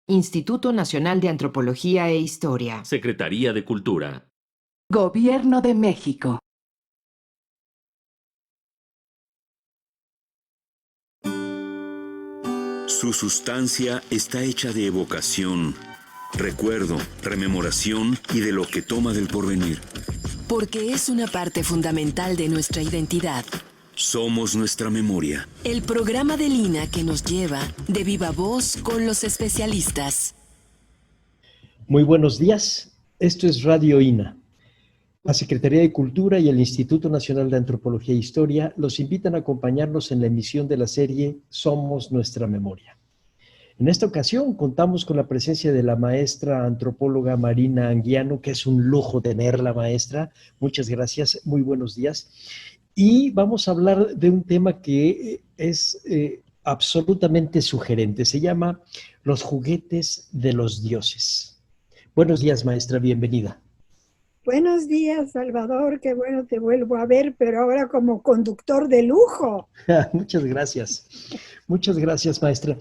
Instituto Nacional de Antropología e Historia. Secretaría de Cultura. Gobierno de México. Su sustancia está hecha de evocación, recuerdo, rememoración y de lo que toma del porvenir. Porque es una parte fundamental de nuestra identidad. Somos nuestra memoria. El programa del INA que nos lleva de viva voz con los especialistas. Muy buenos días. Esto es Radio INA. La Secretaría de Cultura y el Instituto Nacional de Antropología e Historia los invitan a acompañarnos en la emisión de la serie Somos Nuestra Memoria. En esta ocasión contamos con la presencia de la maestra antropóloga Marina Anguiano, que es un lujo tenerla, maestra. Muchas gracias, muy buenos días. Y vamos a hablar de un tema que es absolutamente sugerente. Se llama Los juguetes de los dioses. Buenos días, maestra, bienvenida. Buenos días, Salvador, qué bueno te vuelvo a ver, pero ahora como conductor de lujo. Muchas gracias, maestra.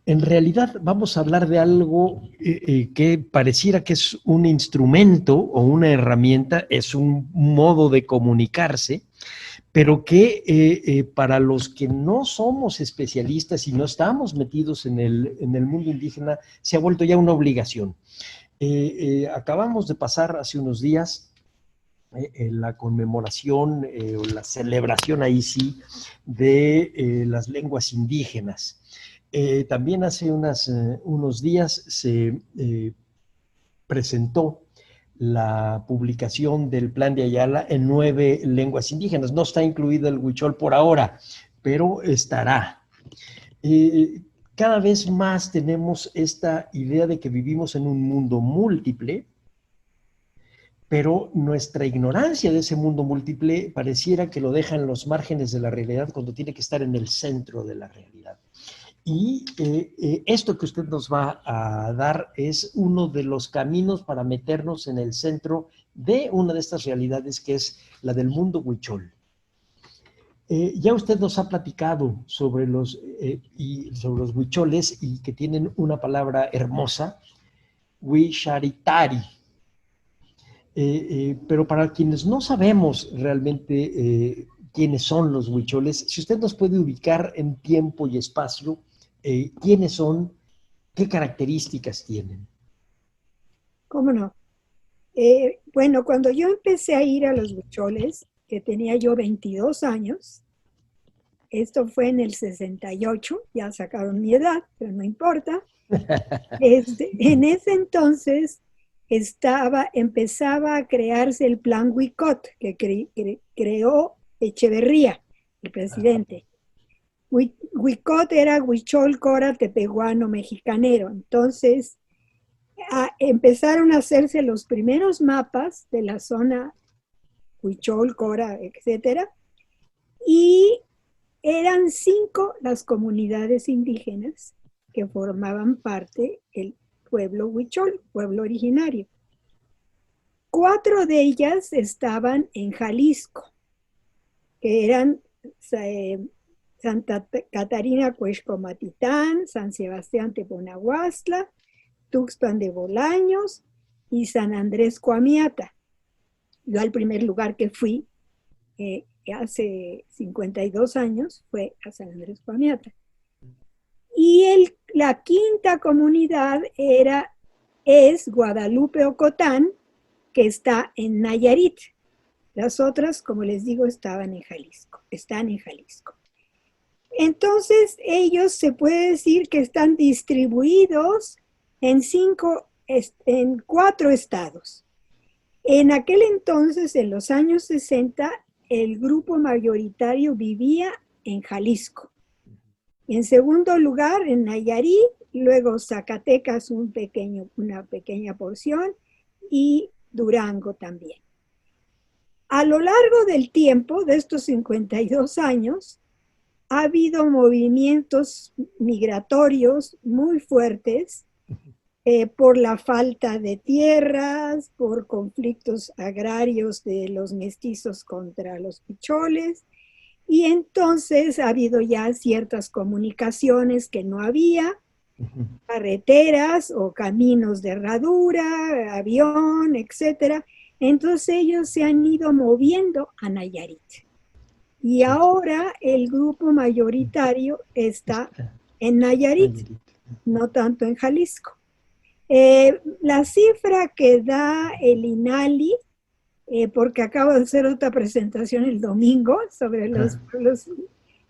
En realidad vamos a hablar de algo que pareciera que es un instrumento o una herramienta, es un modo de comunicarse, pero que para los que no somos especialistas y no estamos metidos en el mundo indígena, se ha vuelto ya una obligación. Acabamos de pasar hace unos días la conmemoración o la celebración ahí sí de las lenguas indígenas. También hace unos días se presentó la publicación del Plan de Ayala en 9 lenguas indígenas. No está incluido el huichol por ahora, pero estará. Cada vez más tenemos esta idea de que vivimos en un mundo múltiple, pero nuestra ignorancia de ese mundo múltiple pareciera que lo deja en los márgenes de la realidad cuando tiene que estar en el centro de la realidad. Y esto que usted nos va a dar es uno de los caminos para meternos en el centro de una de estas realidades que es la del mundo huichol. Ya usted nos ha platicado sobre los huicholes y que tienen una palabra hermosa, huicharitari. Pero para quienes no sabemos realmente quiénes son los huicholes, si usted nos puede ubicar en tiempo y espacio, quiénes son, qué características tienen. ¿Cómo no? Bueno, cuando yo empecé a ir a los huicholes, que tenía yo 22 años, esto fue en el 68, ya sacaron mi edad, pero no importa. En ese entonces empezaba a crearse el plan Huicot, que creó Echeverría, el presidente. Huicot era Huichol, Cora, Tepehuano, Mexicanero. Entonces, empezaron a hacerse los primeros mapas de la zona Huichol, Cora, etcétera, y eran 5 las comunidades indígenas que formaban parte del pueblo Huichol, pueblo originario. 4 de ellas estaban en Jalisco, que eran Santa Catarina Cuexcomatitán, San Sebastián Teponahuastla, Tuxpan de Bolaños y San Andrés Coamiata. Yo al primer lugar que fui hace 52 años fue a San Andrés Coamiata. Y la quinta comunidad es Guadalupe Ocotán, que está en Nayarit. Las otras, como les digo, están en Jalisco. Entonces, ellos se puede decir que están distribuidos en 4 estados. En aquel entonces, en los años 60, el grupo mayoritario vivía en Jalisco. En segundo lugar, en Nayarit, luego Zacatecas, una pequeña porción, y Durango también. A lo largo del tiempo, de estos 52 años, ha habido movimientos migratorios muy fuertes por la falta de tierras, por conflictos agrarios de los mestizos contra los huicholes, y entonces ha habido ya ciertas comunicaciones que no había, Ujú. carreteras o caminos de herradura, avión, etcétera. Entonces ellos se han ido moviendo a Nayarit. Y ahora el grupo mayoritario está Está en Nayarit, Nayarit. no tanto en Jalisco. La cifra que da el INALI, porque acabo de hacer otra presentación el domingo sobre los pueblos,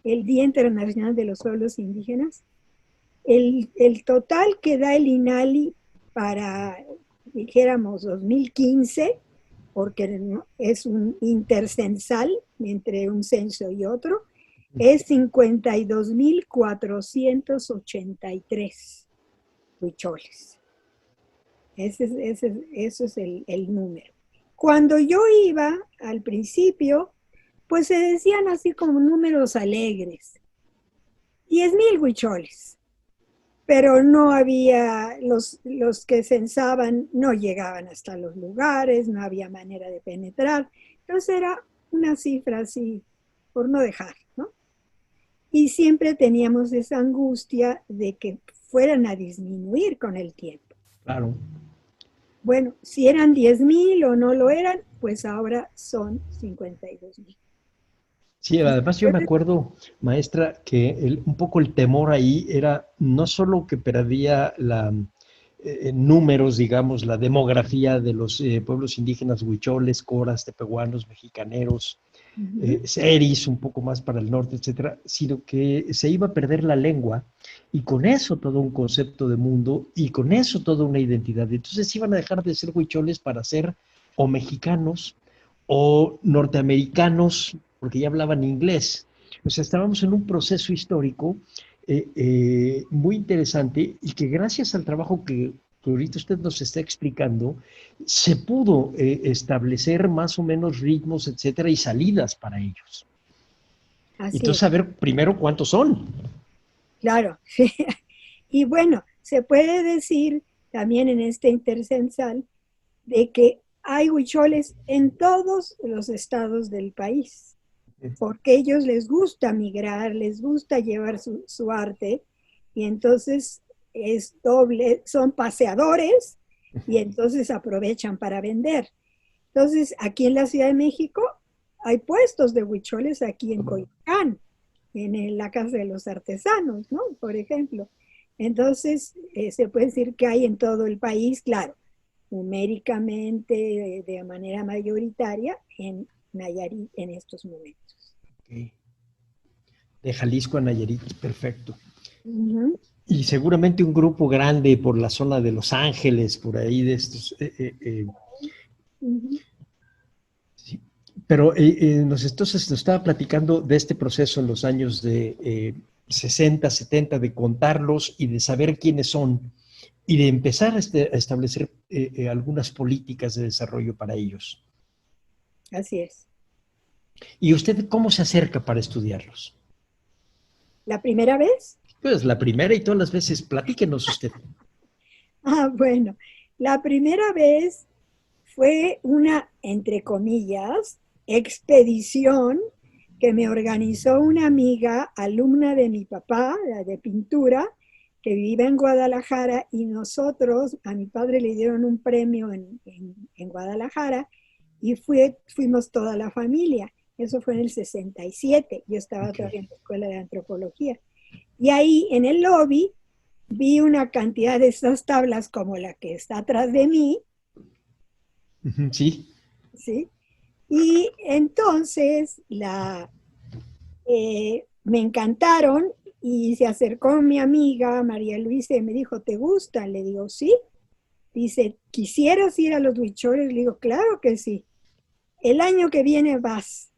el Día Internacional de los Pueblos Indígenas, el total que da el INALI para, dijéramos, 2015, porque es un intercensal entre un censo y otro, es 52,483 huicholes. Ese es el número. Cuando yo iba al principio, pues se decían así como números alegres. 10,000 huicholes. Pero no había, los que censaban no llegaban hasta los lugares, no había manera de penetrar. Entonces era una cifra así, por no dejar, ¿no? Y siempre teníamos esa angustia de que fueran a disminuir con el tiempo. Claro. Bueno, si eran 10,000 o no lo eran, pues ahora son 52,000. Sí, además yo me acuerdo, maestra, que un poco el temor ahí era no solo que perdía números, digamos, la demografía de los pueblos indígenas huicholes, coras, tepehuanos, mexicaneros, seris, un poco más para el norte, etcétera, sino que se iba a perder la lengua y con eso todo un concepto de mundo y con eso toda una identidad. Entonces iban a dejar de ser huicholes para ser o mexicanos o norteamericanos, porque ya hablaban inglés. O sea, estábamos en un proceso histórico muy interesante y que gracias al trabajo que ahorita usted nos está explicando, se pudo establecer más o menos ritmos, etcétera, y salidas para ellos. Así Entonces, es, saber primero cuántos son. claro. Y bueno, se puede decir también en este intercensal de que hay huicholes en todos los estados del país, porque a ellos les gusta migrar, les gusta llevar su arte, y entonces es doble, son paseadores, y entonces aprovechan para vender. Entonces, aquí en la Ciudad de México hay puestos de huicholes aquí en Coyoacán, en la Casa de los Artesanos, ¿no? Por ejemplo. Entonces, se puede decir que hay en todo el país, claro, numéricamente, de manera mayoritaria, en Nayarit en estos momentos. Okay. De Jalisco a Nayarit, perfecto. Uh-huh. Y seguramente un grupo grande por la zona de Los Ángeles, por ahí de estos. Uh-huh. Sí. Pero entonces nos estaba platicando de este proceso en los años de 60, 70, de contarlos y de saber quiénes son y de empezar a establecer algunas políticas de desarrollo para ellos. Así es. ¿Y usted cómo se acerca para estudiarlos? ¿La primera vez? Pues la primera y todas las veces, platíquenos usted. Bueno, la primera vez fue una, entre comillas, expedición que me organizó una amiga, alumna de mi papá, de pintura, que vive en Guadalajara, y nosotros, a mi padre le dieron un premio en Guadalajara, y fuimos toda la familia. Eso fue en el 67, yo estaba todavía en la escuela de antropología. Y ahí en el lobby vi una cantidad de estas tablas como la que está atrás de mí. Sí. ¿Sí? Y entonces me encantaron y se acercó mi amiga María Luisa y me dijo, ¿te gustan? Le digo, sí. Dice, ¿quisieras ir a los huicholes? Le digo, claro que sí. El año que viene vas.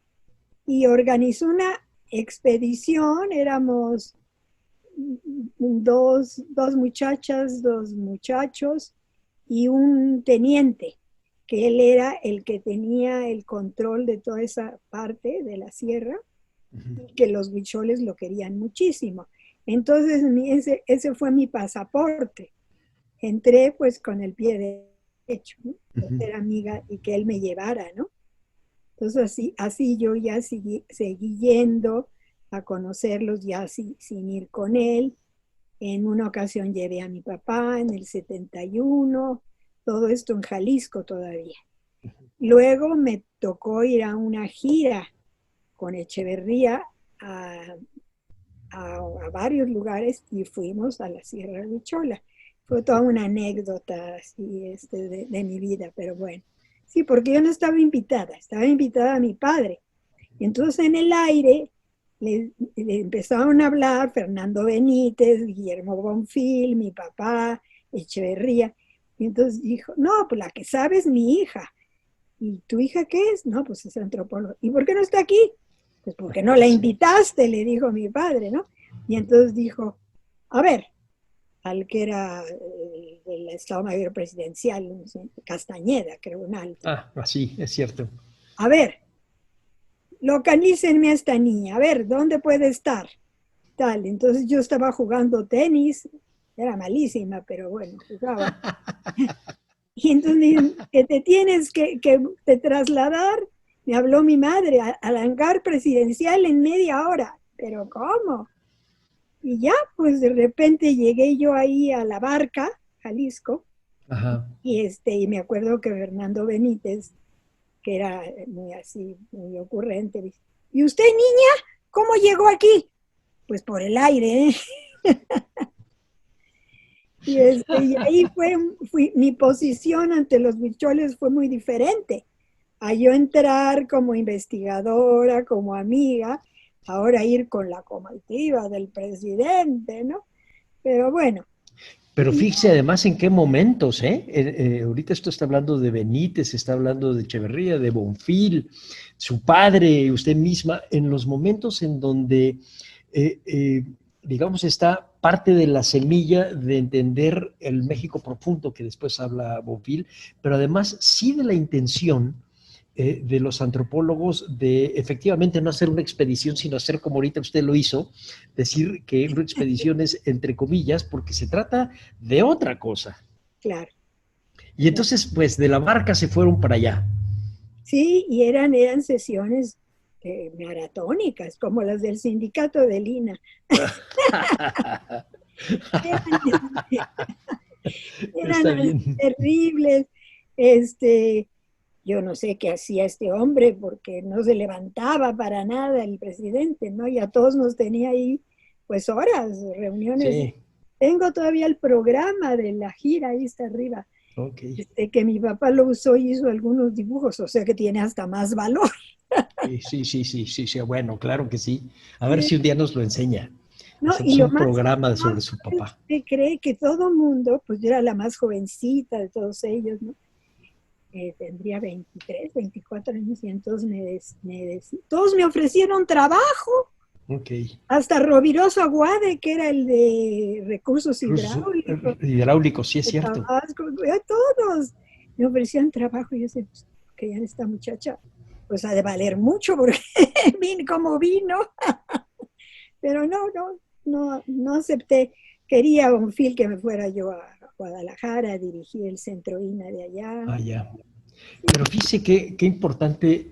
Y organizó una expedición, éramos dos muchachas, dos muchachos y un teniente, que él era el que tenía el control de toda esa parte de la sierra, y que los huicholes lo querían muchísimo. Entonces ese fue mi pasaporte. Entré pues con el pie derecho, ¿no? Ser amiga y que él me llevara, ¿no? Entonces así yo ya seguí yendo a conocerlos ya sin ir con él. En una ocasión llevé a mi papá en el 71, todo esto en Jalisco todavía. Luego me tocó ir a una gira con Echeverría a varios lugares y fuimos a la Sierra de Huichola. Fue toda una anécdota así, de mi vida, pero bueno. Sí, porque yo no estaba invitada a mi padre. Y entonces en el aire le empezaron a hablar Fernando Benítez, Guillermo Bonfil, mi papá, Echeverría. Y entonces dijo, no, pues la que sabe es mi hija. ¿Y tu hija qué es? No, pues es antropóloga. ¿Y por qué no está aquí? Pues porque no la invitaste, le dijo mi padre, ¿no? Y entonces dijo, a ver, al que era el Estado Mayor Presidencial, no sé, Castañeda, creo, un alto. Ah, así, es cierto. A ver, localícenme a esta niña, a ver, ¿dónde puede estar? Tal, entonces yo estaba jugando tenis, era malísima, pero bueno, jugaba. Y entonces me dijeron, que te tienes que te trasladar, me habló mi madre, al hangar presidencial en media hora. ¿Pero cómo? Y ya, pues de repente llegué yo ahí a La Barca, Jalisco, Ajá. y me acuerdo que Fernando Benítez, que era muy así, muy ocurrente, dice, ¿y usted, niña, cómo llegó aquí? Pues por el aire, ¿eh? Y ahí mi posición ante los huicholes fue muy diferente. A yo entrar como investigadora, como amiga, ahora ir con la comitiva del presidente, ¿no? Pero bueno. Pero fíjese además en qué momentos, ¿eh? Ahorita esto está hablando de Benítez, está hablando de Echeverría, de Bonfil, su padre, usted misma, en los momentos en donde, digamos, está parte de la semilla de entender el México profundo que después habla Bonfil, pero además sí de la intención de los antropólogos de efectivamente no hacer una expedición, sino hacer como ahorita usted lo hizo, decir que una expedición es entre comillas, porque se trata de otra cosa. Claro. Y entonces, pues, de La Barca se fueron para allá. Sí, y eran sesiones maratónicas, como las del sindicato de Lina. Eran terribles. Yo no sé qué hacía este hombre porque no se levantaba para nada el presidente, ¿no? Y a todos nos tenía ahí, pues, horas, reuniones. Sí. Tengo todavía el programa de la gira, ahí está arriba. Okay. Que mi papá lo usó y hizo algunos dibujos, o sea que tiene hasta más valor. Sí, bueno, claro que sí. A ver si un día nos lo enseña. No, y un programa sobre su papá. Se cree que todo mundo, pues yo era la más jovencita de todos ellos, ¿no? Tendría 23, 24 años y entonces todos me ofrecieron trabajo. Okay. Hasta Roviroso Aguade, que era el de recursos hidráulicos. Hidráulicos, sí es cierto. Tabasco, todos me ofrecían trabajo y yo decía, pues, que ya esta muchacha, pues ha de valer mucho porque como vino. Pero no acepté. Quería Bonfil que me fuera yo a Guadalajara a dirigir el centro INA de allá. Ah, ya. Pero fíjese qué importante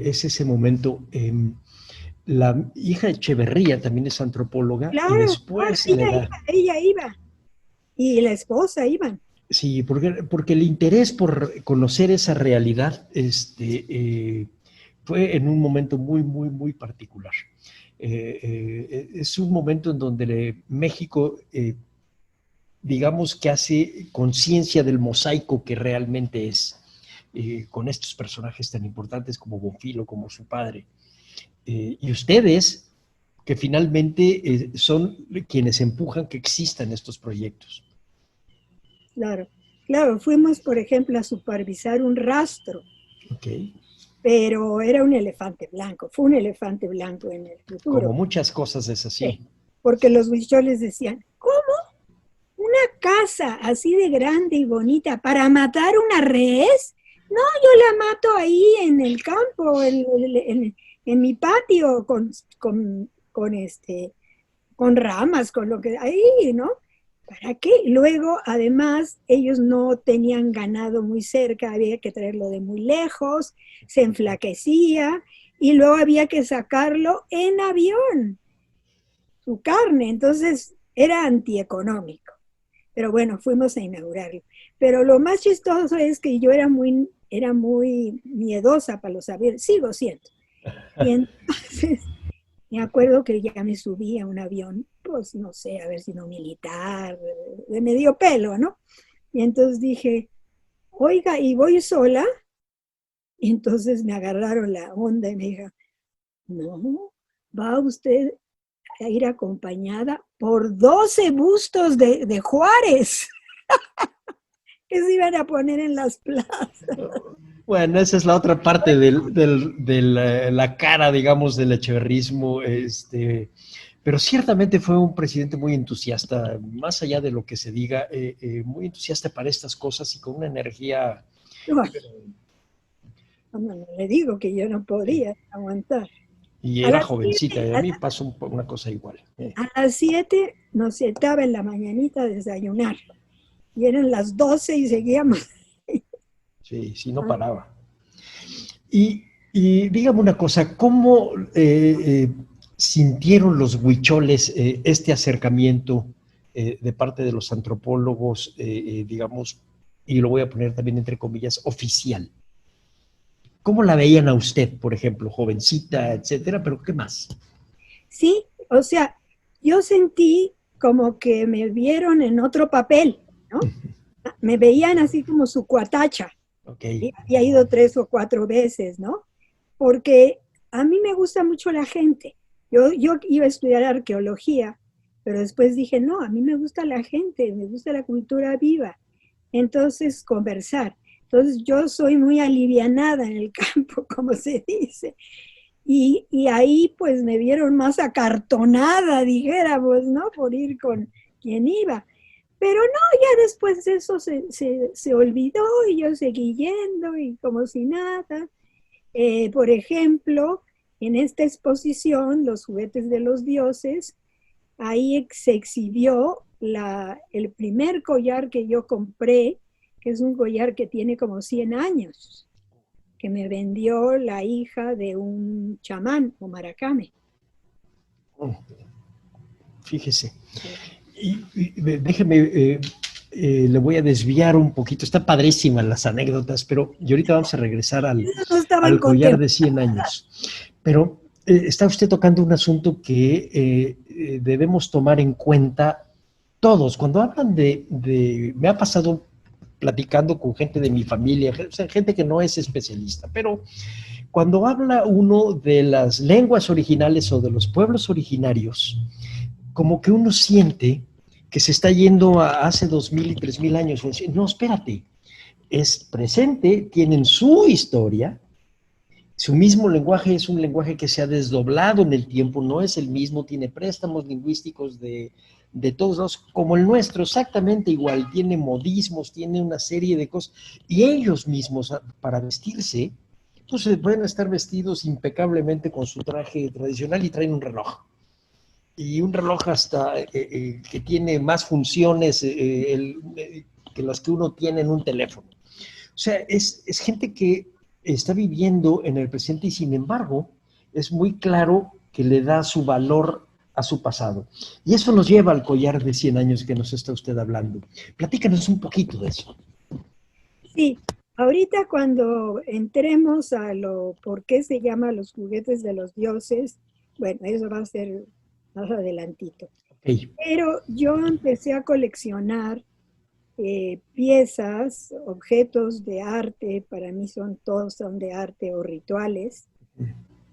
es ese momento. La hija de Echeverría también es antropóloga. Claro, y después ella iba. Y la esposa iban. Sí, porque el interés por conocer esa realidad fue en un momento muy, muy, muy particular. Es un momento en donde México, digamos que hace conciencia del mosaico que realmente es, con estos personajes tan importantes como Bonfil o como su padre. Y ustedes, que finalmente son quienes empujan que existan estos proyectos. Claro, fuimos, por ejemplo, a supervisar un rastro. Okay. Pero era un elefante blanco, fue un elefante blanco en el futuro. Como muchas cosas es así. Sí, porque los huicholes decían, ¿cómo? ¿Una casa así de grande y bonita para matar una res? No, yo la mato ahí en el campo, en mi patio, con ramas, con lo que ahí, ¿no? ¿Para qué? Luego, además, ellos no tenían ganado muy cerca, había que traerlo de muy lejos, se enflaquecía y luego había que sacarlo en avión, su carne. Entonces, era antieconómico. Pero bueno, fuimos a inaugurarlo. Pero lo más chistoso es que yo era muy miedosa para los aviones, sigo siendo. Y entonces me acuerdo que ya me subí a un avión, pues no sé, a ver si no militar, de medio pelo, ¿no? Y entonces dije, oiga, ¿y voy sola? Y entonces me agarraron la onda y me dijeron, no, va usted a ir acompañada por 12 bustos de Juárez que se iban a poner en las plazas. Bueno, esa es la otra parte de la cara, digamos, del echeverrismo. Pero ciertamente fue un presidente muy entusiasta, más allá de lo que se diga, muy entusiasta para estas cosas y con una energía. No, le digo que yo no podía aguantar. Y A era las jovencita, y 7, a mí pasó una cosa igual. a las 7 nos sentaba en la mañanita a desayunar. Y eran las 12 y seguíamos. Sí, sí, no paraba. Y dígame una cosa, ¿cómo sintieron los huicholes este acercamiento de parte de los antropólogos, digamos, y lo voy a poner también entre comillas, oficial? ¿Cómo la veían a usted, por ejemplo, jovencita, etcétera, pero qué más? Sí, o sea, yo sentí como que me vieron en otro papel, ¿no? Me veían así como su cuatacha. Okay. Había ido 3 o 4 veces, ¿no? Porque a mí me gusta mucho la gente. Yo iba a estudiar arqueología, pero después dije, no, a mí me gusta la gente, me gusta la cultura viva. Entonces, conversar. Entonces, yo soy muy alivianada en el campo, como se dice. Y ahí, pues, me vieron más acartonada, dijéramos, ¿no? Por ir con quien iba. Pero no, ya después eso se olvidó y yo seguí yendo y como si nada. Por ejemplo, en esta exposición, Los juguetes de los dioses, ahí se exhibió el primer collar que yo compré, que es un collar que tiene como 100 años, que me vendió la hija de un chamán o maracame. Fíjese. Y déjeme, le voy a desviar un poquito. Está padrísimas las anécdotas, pero y ahorita vamos a regresar al collar de 100 años. Pero está usted tocando un asunto que debemos tomar en cuenta todos. Cuando hablan me ha pasado platicando con gente de mi familia, o sea, gente que no es especialista, pero cuando habla uno de las lenguas originales o de los pueblos originarios, como que uno siente que se está yendo a hace 2000 y 3000 años. No, espérate, es presente, tienen su historia, su mismo lenguaje es un lenguaje que se ha desdoblado en el tiempo, no es el mismo, tiene préstamos lingüísticos de todos lados, como el nuestro, exactamente igual, tiene modismos, tiene una serie de cosas, y ellos mismos, para vestirse, pues pueden estar vestidos impecablemente con su traje tradicional y traen un reloj. Y un reloj hasta que tiene más funciones que las que uno tiene en un teléfono. O sea, es gente que está viviendo en el presente y sin embargo es muy claro que le da su valor a su pasado. Y eso nos lleva al collar de 100 años que nos está usted hablando. Platícanos un poquito de eso. Sí, ahorita cuando entremos a por qué se llama Los juguetes de los dioses, bueno, eso va a ser más adelantito. Okay. Pero yo empecé a coleccionar piezas, objetos de arte, para mí todos son de arte o rituales,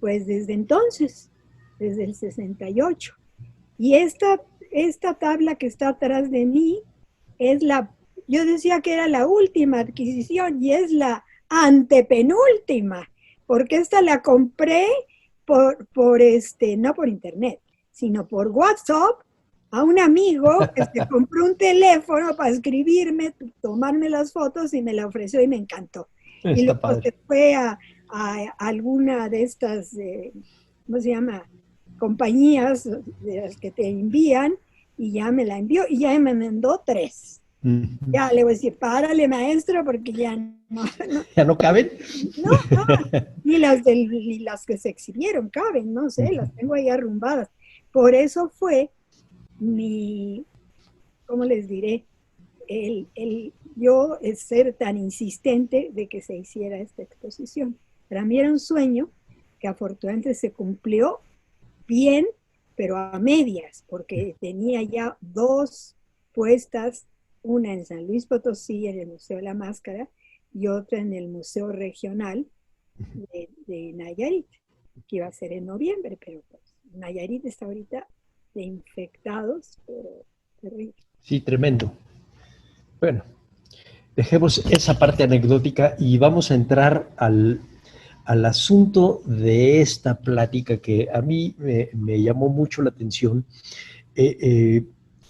pues desde entonces, desde el 68. Y esta tabla que está atrás de mí es yo decía que era la última adquisición y es la antepenúltima, porque esta la compré no por internet, sino por WhatsApp a un amigo que se compró un teléfono para escribirme, tomarme las fotos y me la ofreció y me encantó. Está y luego padre. se fue a alguna de estas, ¿cómo se llama? Compañías de las que te envían y ya me la envió y ya me mandó 3. Ya le voy a decir, párale maestro, porque ya no. ¿Ya no caben? No, ni las que se exhibieron caben, no sé, las tengo ahí arrumbadas. Por eso fue ¿cómo les diré? Yo ser tan insistente de que se hiciera esta exposición. Para mí era un sueño que afortunadamente se cumplió bien, pero a medias, porque tenía ya 2 puestas, una en San Luis Potosí, en el Museo de la Máscara, y otra en el Museo Regional de Nayarit, que iba a ser en noviembre, pero pues, Nayarit está ahorita de infectados, pero terrible. Sí, tremendo. Bueno, dejemos esa parte anecdótica y vamos a entrar al asunto de esta plática que a mí me llamó mucho la atención.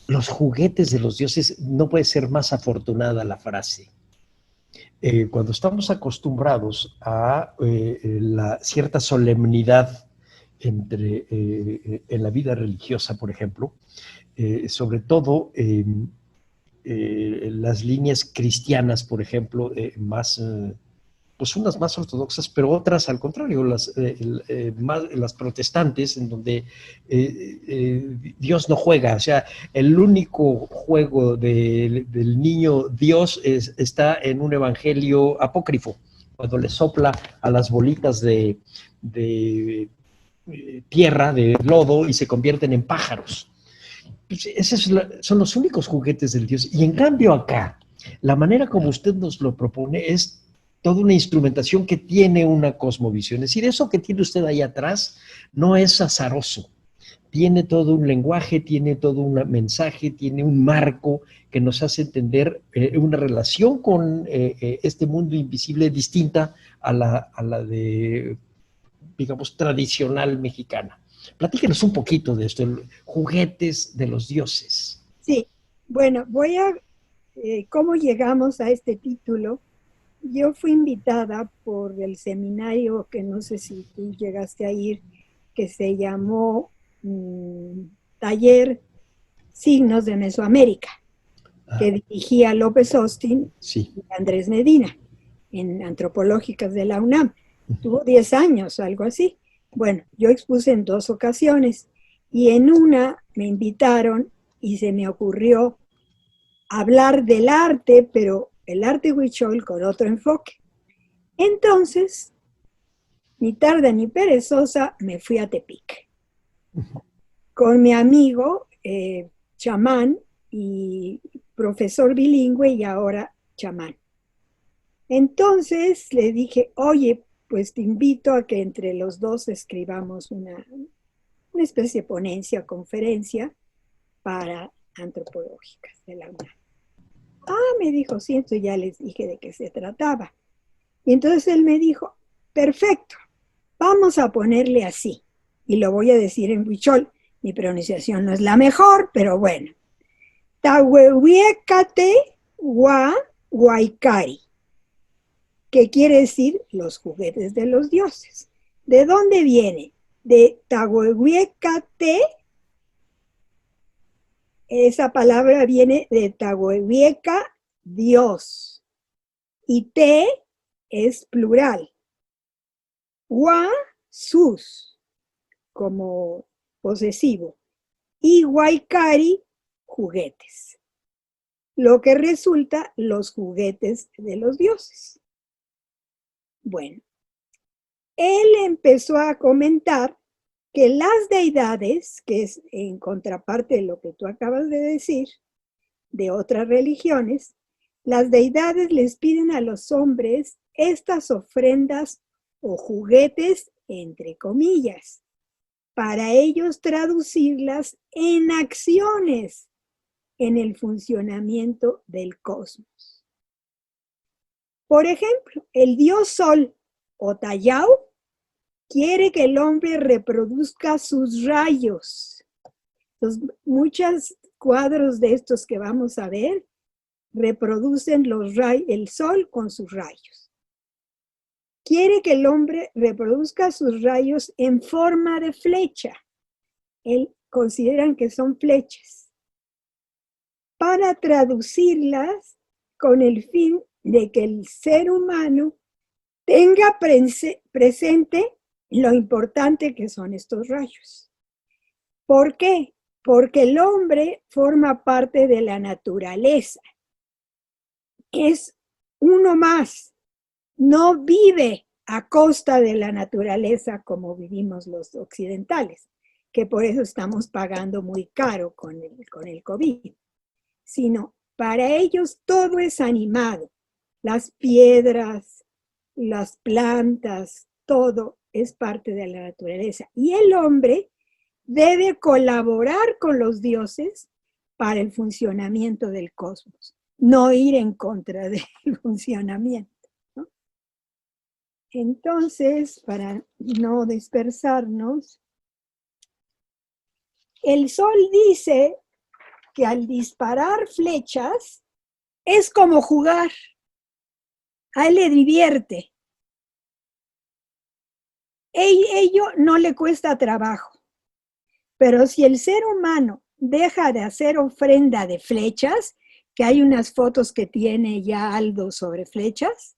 Los juguetes de los dioses, no puede ser más afortunada la frase. Cuando estamos acostumbrados a la cierta solemnidad en la vida religiosa, por ejemplo, sobre todo las líneas cristianas, por ejemplo, pues unas más ortodoxas, pero otras al contrario, las protestantes, en donde Dios no juega, o sea, el único juego del niño Dios está en un evangelio apócrifo, cuando le sopla a las bolitas de tierra, de lodo, y se convierten en pájaros. Pues esos son los únicos juguetes del Dios. Y en cambio acá, la manera como usted nos lo propone es toda una instrumentación que tiene una cosmovisión. Es decir, eso que tiene usted ahí atrás no es azaroso. Tiene todo un lenguaje, tiene todo un mensaje, tiene un marco que nos hace entender una relación con este mundo invisible distinta a la de, digamos, tradicional mexicana. Platíquenos un poquito de esto, juguetes de los dioses. Sí, bueno, ¿cómo llegamos a este título? Yo fui invitada por el seminario, que no sé si tú llegaste a ir, que se llamó Taller Signos de Mesoamérica, que dirigía López Austin y Andrés Medina, en Antropológicas de la UNAM. Tuvo 10 años, algo así. Bueno, yo expuse en 2 ocasiones y en una me invitaron y se me ocurrió hablar del arte, pero el arte huichol con otro enfoque. Entonces, ni tarda ni perezosa, me fui a Tepic con mi amigo chamán y profesor bilingüe y ahora chamán. Entonces le dije, oye, pues te invito a que entre los dos escribamos una especie de ponencia, conferencia para antropológicas de la UNAM. Me dijo, sí, entonces ya les dije de qué se trataba. Y entonces él me dijo, perfecto, vamos a ponerle así. Y lo voy a decir en huichol. Mi pronunciación no es la mejor, pero bueno. Tahuehuecate wa huaycari, que quiere decir los juguetes de los dioses. ¿De dónde viene? De Tahuehuecate. Esa palabra viene de Tahuehueca, Dios. Y te es plural. Wa, sus, como posesivo. Y huaycari, juguetes. Lo que resulta los juguetes de los dioses. Bueno, él empezó a comentar que las deidades, que es en contraparte de lo que tú acabas de decir, de otras religiones, las deidades les piden a los hombres estas ofrendas o juguetes, entre comillas, para ellos traducirlas en acciones en el funcionamiento del cosmos. Por ejemplo, el dios Sol, o Tayau, quiere que el hombre reproduzca sus rayos. Entonces, muchos cuadros de estos que vamos a ver reproducen el sol con sus rayos. Quiere que el hombre reproduzca sus rayos en forma de flecha. Consideran que son flechas. Para traducirlas con el fin de que el ser humano tenga presente lo importante que son estos rayos. ¿Por qué? porque el hombre forma parte de la naturaleza. Es uno más, no vive a costa de la naturaleza como vivimos los occidentales, que por eso estamos pagando muy caro con el COVID, sino para ellos todo es animado, las piedras, las plantas, todo es parte de la naturaleza. Y el hombre debe colaborar con los dioses para el funcionamiento del cosmos, no ir en contra del funcionamiento, ¿no? Entonces, para no dispersarnos, el sol dice que al disparar flechas es como jugar. A él le divierte. Ello no le cuesta trabajo. Pero si el ser humano deja de hacer ofrenda de flechas, que hay unas fotos que tiene ya Aldo sobre flechas,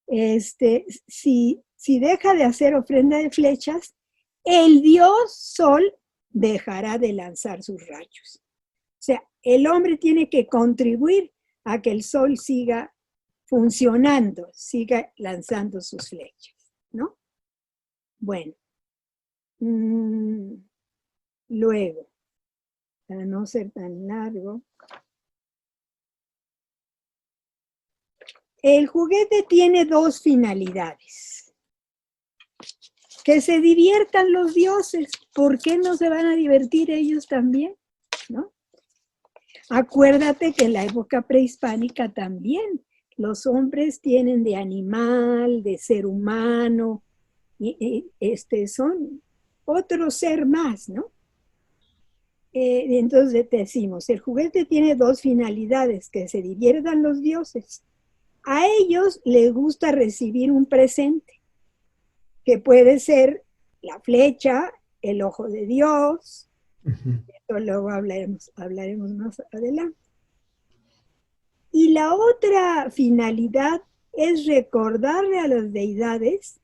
si deja de hacer ofrenda de flechas, el dios sol dejará de lanzar sus rayos. O sea, el hombre tiene que contribuir a que el sol siga funcionando, siga lanzando sus flechas, ¿no? Bueno, luego, para no ser tan largo, el juguete tiene dos finalidades. Que se diviertan los dioses, ¿por qué no se van a divertir ellos también? ¿No? Acuérdate que en la época prehispánica también los hombres tienen de animal, de ser humano, son otro ser más, ¿no? Entonces te decimos, el juguete tiene dos finalidades, que se diviertan los dioses. A ellos les gusta recibir un presente, que puede ser la flecha, el ojo de Dios. Esto luego hablaremos más adelante. Y la otra finalidad es recordarle a las deidades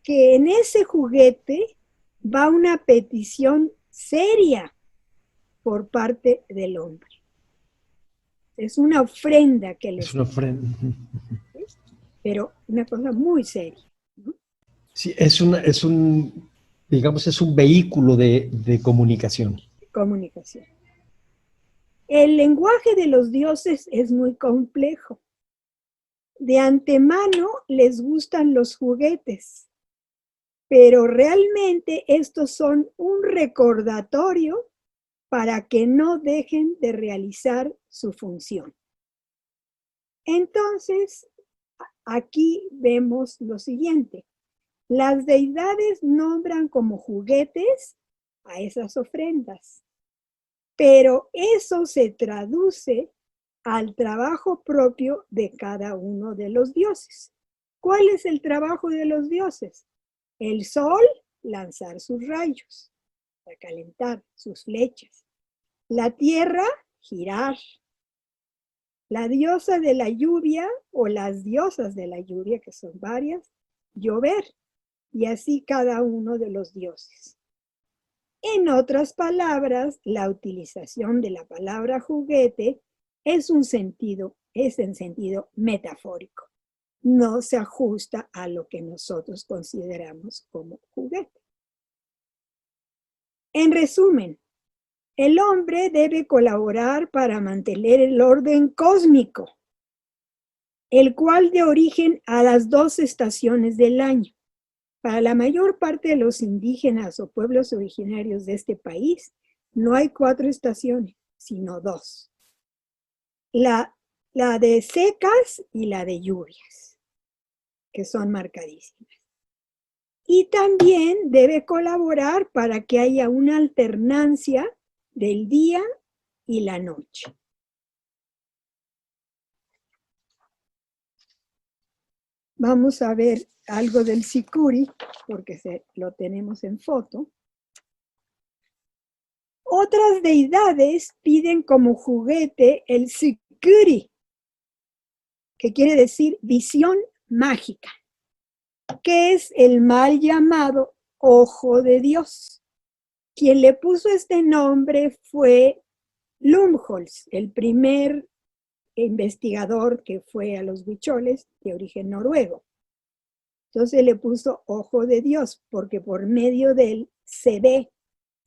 que en ese juguete va una petición seria por parte del hombre. Es una ofrenda que les... Es una ofrenda. Pero una cosa muy seria, ¿no? Sí, es un vehículo de comunicación. Comunicación. El lenguaje de los dioses es muy complejo. De antemano les gustan los juguetes, pero realmente estos son un recordatorio para que no dejen de realizar su función. Entonces, aquí vemos lo siguiente. Las deidades nombran como juguetes a esas ofrendas, pero eso se traduce al trabajo propio de cada uno de los dioses. ¿Cuál es el trabajo de los dioses? El sol, lanzar sus rayos, para calentar sus flechas. La tierra, girar. La diosa de la lluvia, o las diosas de la lluvia, que son varias, llover. Y así cada uno de los dioses. En otras palabras, la utilización de la palabra juguete es en sentido metafórico. No se ajusta a lo que nosotros consideramos como juguete. En resumen, el hombre debe colaborar para mantener el orden cósmico, el cual de origen a las 2 estaciones del año. Para la mayor parte de los indígenas o pueblos originarios de este país, no hay 4 estaciones, sino 2. La de secas y la de lluvias, que son marcadísimas. Y también debe colaborar para que haya una alternancia del día y la noche. Vamos a ver algo del sicuri, porque lo tenemos en foto. Otras deidades piden como juguete el sicuri, que quiere decir visión mágica, que es el mal llamado ojo de Dios, quien le puso este nombre fue Lumholtz, el primer investigador que fue a los huicholes de origen noruego. Entonces le puso ojo de Dios, porque por medio de él se ve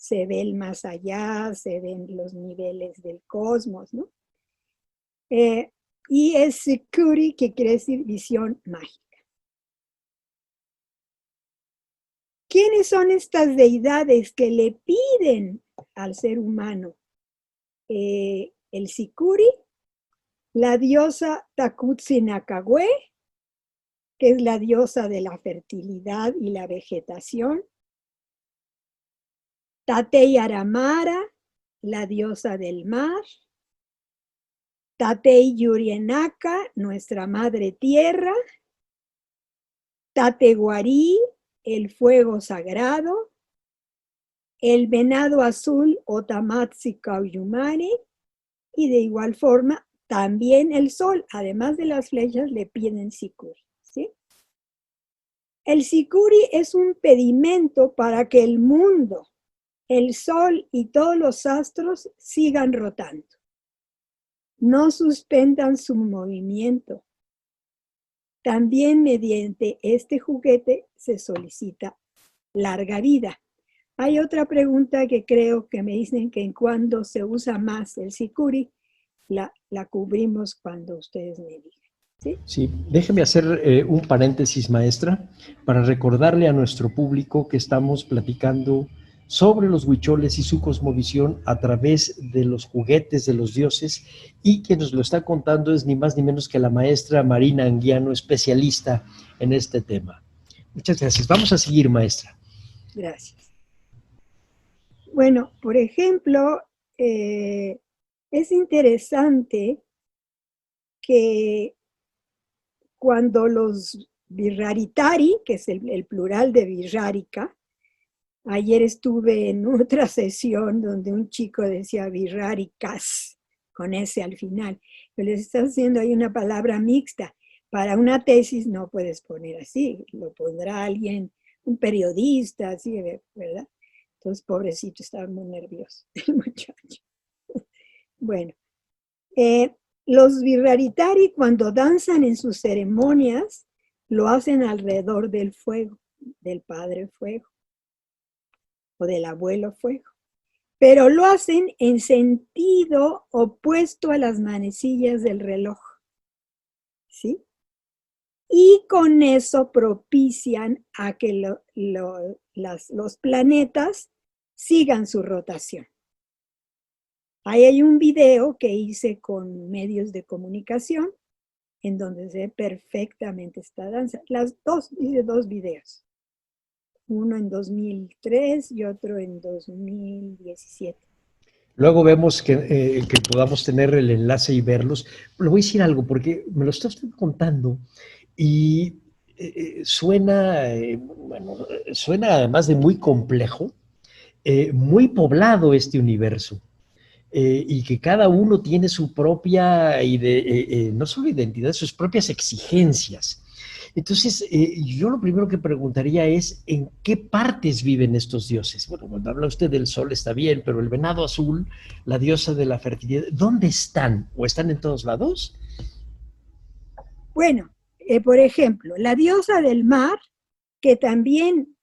el más allá, se ven los niveles del cosmos, ¿no? Y es Sikuri, que quiere decir visión mágica. ¿Quiénes son estas deidades que le piden al ser humano? El Sikuri, la diosa Takutsi Nakagwe, que es la diosa de la fertilidad y la vegetación. Tatei Aramara, la diosa del mar. Tatei Yurienaka, nuestra madre tierra. Tateguarí, el fuego sagrado. El venado azul, Otamatsi Kauyumari. Y de igual forma, también el sol, además de las flechas, le piden Sikuri. ¿Sí? El Sikuri es un pedimento para que el mundo, el sol y todos los astros sigan rotando. No suspendan su movimiento. También mediante este juguete se solicita larga vida. Hay otra pregunta que creo que me dicen que en cuando se usa más el Sikuri, la cubrimos cuando ustedes me digan. ¿Sí? Sí, déjeme hacer un paréntesis, maestra, para recordarle a nuestro público que estamos platicando sobre los huicholes y su cosmovisión a través de los juguetes de los dioses, y quien nos lo está contando es ni más ni menos que la maestra Marina Anguiano, especialista en este tema. Muchas gracias. Vamos a seguir, maestra. Gracias. Bueno, por ejemplo, es interesante que cuando los Virraritari, que es el plural de Virrárica, ayer estuve en otra sesión donde un chico decía Virráricas, con S al final. Yo les estoy haciendo ahí una palabra mixta. Para una tesis no puedes poner así, lo pondrá alguien, un periodista, así, ¿verdad? Entonces, pobrecito, estaba muy nervioso el muchacho. Bueno, los Virraritari, cuando danzan en sus ceremonias, lo hacen alrededor del fuego, del Padre Fuego o del Abuelo Fuego, pero lo hacen en sentido opuesto a las manecillas del reloj, ¿sí? Y con eso propician a que los planetas sigan su rotación. Ahí hay un video que hice con medios de comunicación en donde se ve perfectamente esta danza. Hice dos videos. Uno en 2003 y otro en 2017. Luego vemos que podamos tener el enlace y verlos. Le voy a decir algo, porque me lo está usted contando y suena además de muy complejo, muy poblado este universo. Y que cada uno tiene su propia, no solo identidad, sus propias exigencias. Entonces, yo lo primero que preguntaría es, ¿en qué partes viven estos dioses? Bueno, cuando habla usted del sol está bien, pero el venado azul, la diosa de la fertilidad, ¿dónde están? ¿O están en todos lados? Bueno, por ejemplo, la diosa del mar, que también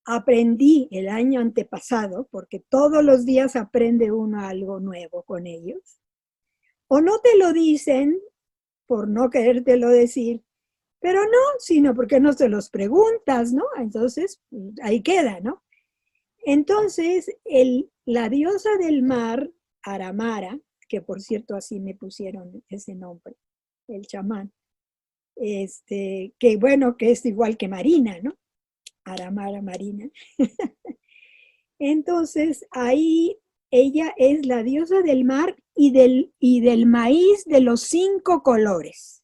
aprendí el año antepasado, porque todos los días aprende uno algo nuevo con ellos, o no te lo dicen por no querértelo decir, pero no, sino porque no se los preguntas, ¿no? Entonces, ahí queda, ¿no? Entonces, la diosa del mar, Aramara, que por cierto así me pusieron ese nombre, el chamán, que bueno, que es igual que Marina, ¿no? Aramara Marina. Entonces, ahí ella es la diosa del mar y del maíz de los 5 colores.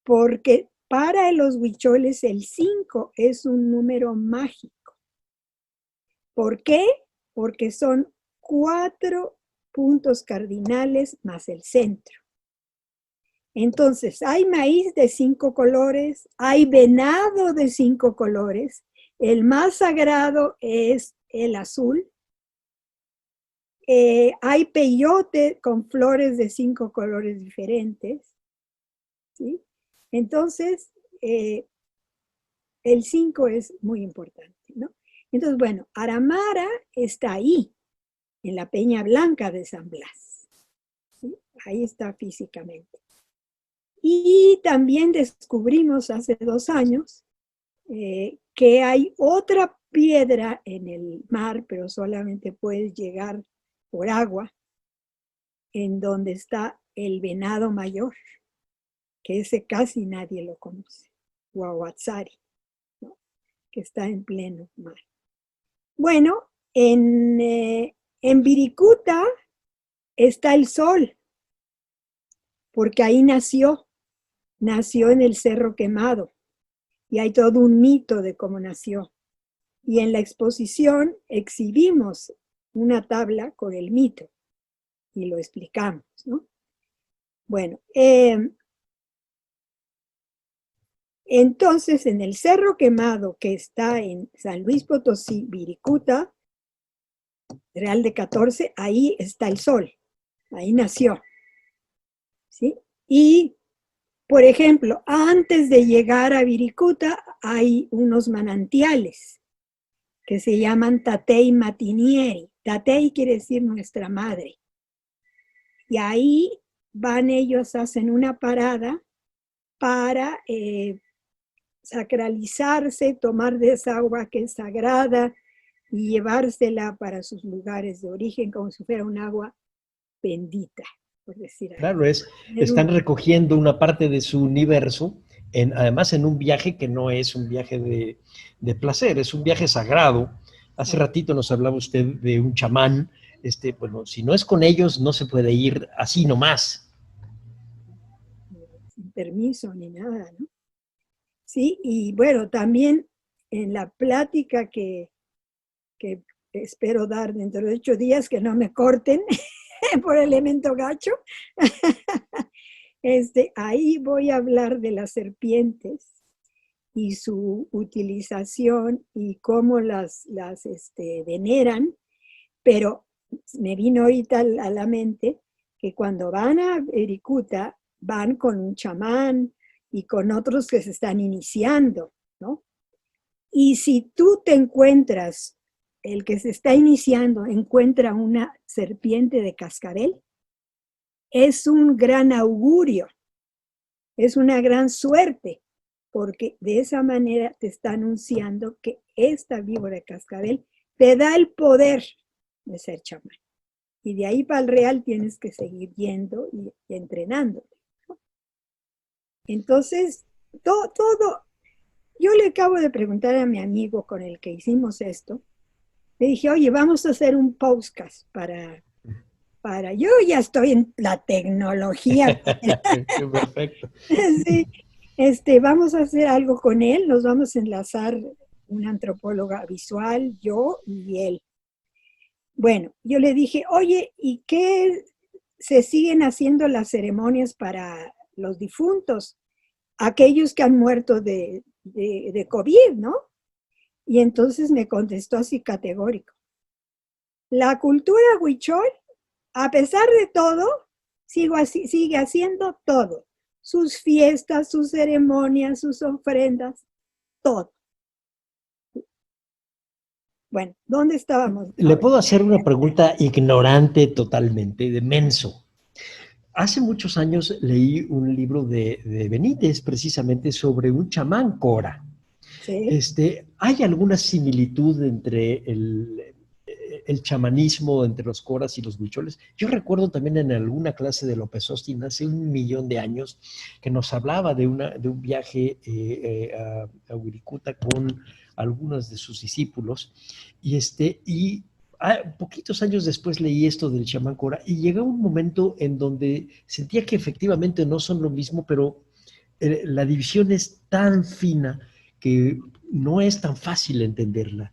Porque para los huicholes el 5 es un número mágico. ¿Por qué? Porque son 4 puntos cardinales más el centro. Entonces, hay maíz de 5 colores, hay venado de 5 colores. El más sagrado es el azul. Hay peyote con flores de 5 colores diferentes, ¿sí? Entonces, el 5 es muy importante, ¿no? Entonces, bueno, Aramara está ahí, en la Peña Blanca de San Blas, ¿sí? Ahí está físicamente. Y también descubrimos hace 2 años que hay otra piedra en el mar, pero solamente puedes llegar por agua, en donde está el venado mayor, que ese casi nadie lo conoce, Guaguatzari, ¿no? Que está en pleno mar. Bueno, en Viricuta está el sol, porque ahí nació en el Cerro Quemado, y hay todo un mito de cómo nació. Y en la exposición exhibimos una tabla con el mito y lo explicamos, ¿no? Bueno, entonces en el Cerro Quemado, que está en San Luis Potosí, Viricuta, Real de 14, ahí está el sol, ahí nació, ¿sí? Y, por ejemplo, antes de llegar a Viricuta hay unos manantiales que se llaman Tatei Matinieri. Tatei quiere decir nuestra madre. Y ahí van ellos, hacen una parada para sacralizarse, tomar de esa agua que es sagrada y llevársela para sus lugares de origen como si fuera un agua bendita, por decir algo. Claro, están recogiendo una parte de su universo, además en un viaje que no es un viaje de placer, es un viaje sagrado. Hace ratito nos hablaba usted de un chamán. Bueno, si no es con ellos, no se puede ir así nomás. Sin permiso ni nada, ¿no? Sí, y bueno, también en la plática que espero dar dentro de 8 días, que no me corten por elemento gacho, ahí voy a hablar de las serpientes y su utilización y cómo las veneran, pero me vino ahorita a la mente que cuando van a Viricuta van con un chamán y con otros que se están iniciando, ¿no? Y si tú te encuentras, el que se está iniciando encuentra una serpiente de cascabel, es un gran augurio, es una gran suerte, porque de esa manera te está anunciando que esta víbora de cascabel te da el poder de ser chamán. Y de ahí para el real tienes que seguir yendo y entrenando. Entonces, todo, yo le acabo de preguntar a mi amigo con el que hicimos esto, le dije, oye, vamos a hacer un podcast yo ya estoy en la tecnología. Perfecto. Sí, vamos a hacer algo con él, nos vamos a enlazar una antropóloga visual, yo y él. Bueno, yo le dije, oye, ¿y qué se siguen haciendo las ceremonias para los difuntos? Aquellos que han muerto de COVID, ¿no? Y entonces me contestó así categórico. La cultura huichol, a pesar de todo, sigue haciendo todo. Sus fiestas, sus ceremonias, sus ofrendas, todo. Bueno, ¿dónde estábamos? Le puedo hacer una pregunta ignorante totalmente, de menso. Hace muchos años leí un libro de Benítez, precisamente sobre un chamán Cora. Sí. ¿Hay alguna similitud entre el chamanismo, entre los coras y los huicholes? Yo recuerdo también en alguna clase de López Austin hace 1.000.000 de años que nos hablaba de un viaje a Wirikuta con algunos de sus discípulos y poquitos años después leí esto del chamán Cora y llegó un momento en donde sentía que efectivamente no son lo mismo, pero la división es tan fina que no es tan fácil entenderla.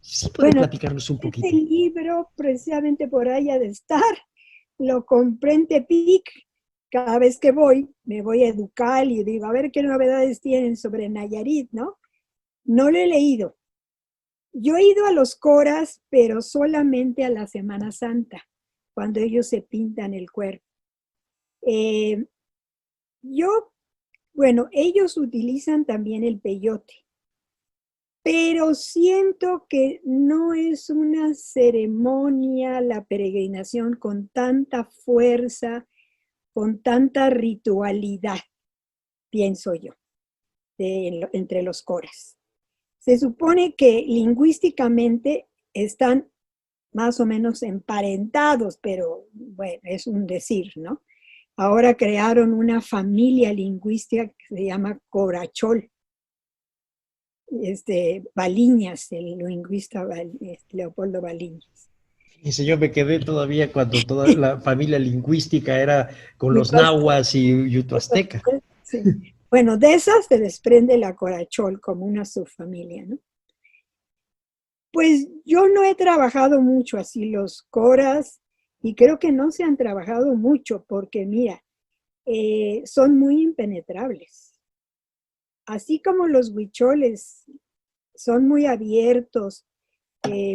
¿Sí puede platicarnos un poquito? Este libro, precisamente por ahí ha de estar, lo compré en Tepic. Cada vez que me voy a educar y digo, a ver qué novedades tienen sobre Nayarit, ¿no? No lo he leído, Yo he ido a los coras, pero solamente a la Semana Santa, cuando ellos se pintan el cuerpo. Bueno, ellos utilizan también el peyote, pero siento que no es una ceremonia, la peregrinación con tanta fuerza, con tanta ritualidad, pienso yo, entre los coras. Se supone que lingüísticamente están más o menos emparentados, pero bueno, es un decir, ¿no? Ahora crearon una familia lingüística que se llama Corachol. Baliñas, el lingüista Leopoldo Baliñas. Y yo me quedé todavía cuando toda la familia lingüística era con los nahuas y yutoazteca. Sí. Bueno, de esas se desprende la Corachol como una subfamilia, ¿no? Pues yo no he trabajado mucho así los coras y creo que no se han trabajado mucho porque, mira, son muy impenetrables. Así como los huicholes son muy abiertos,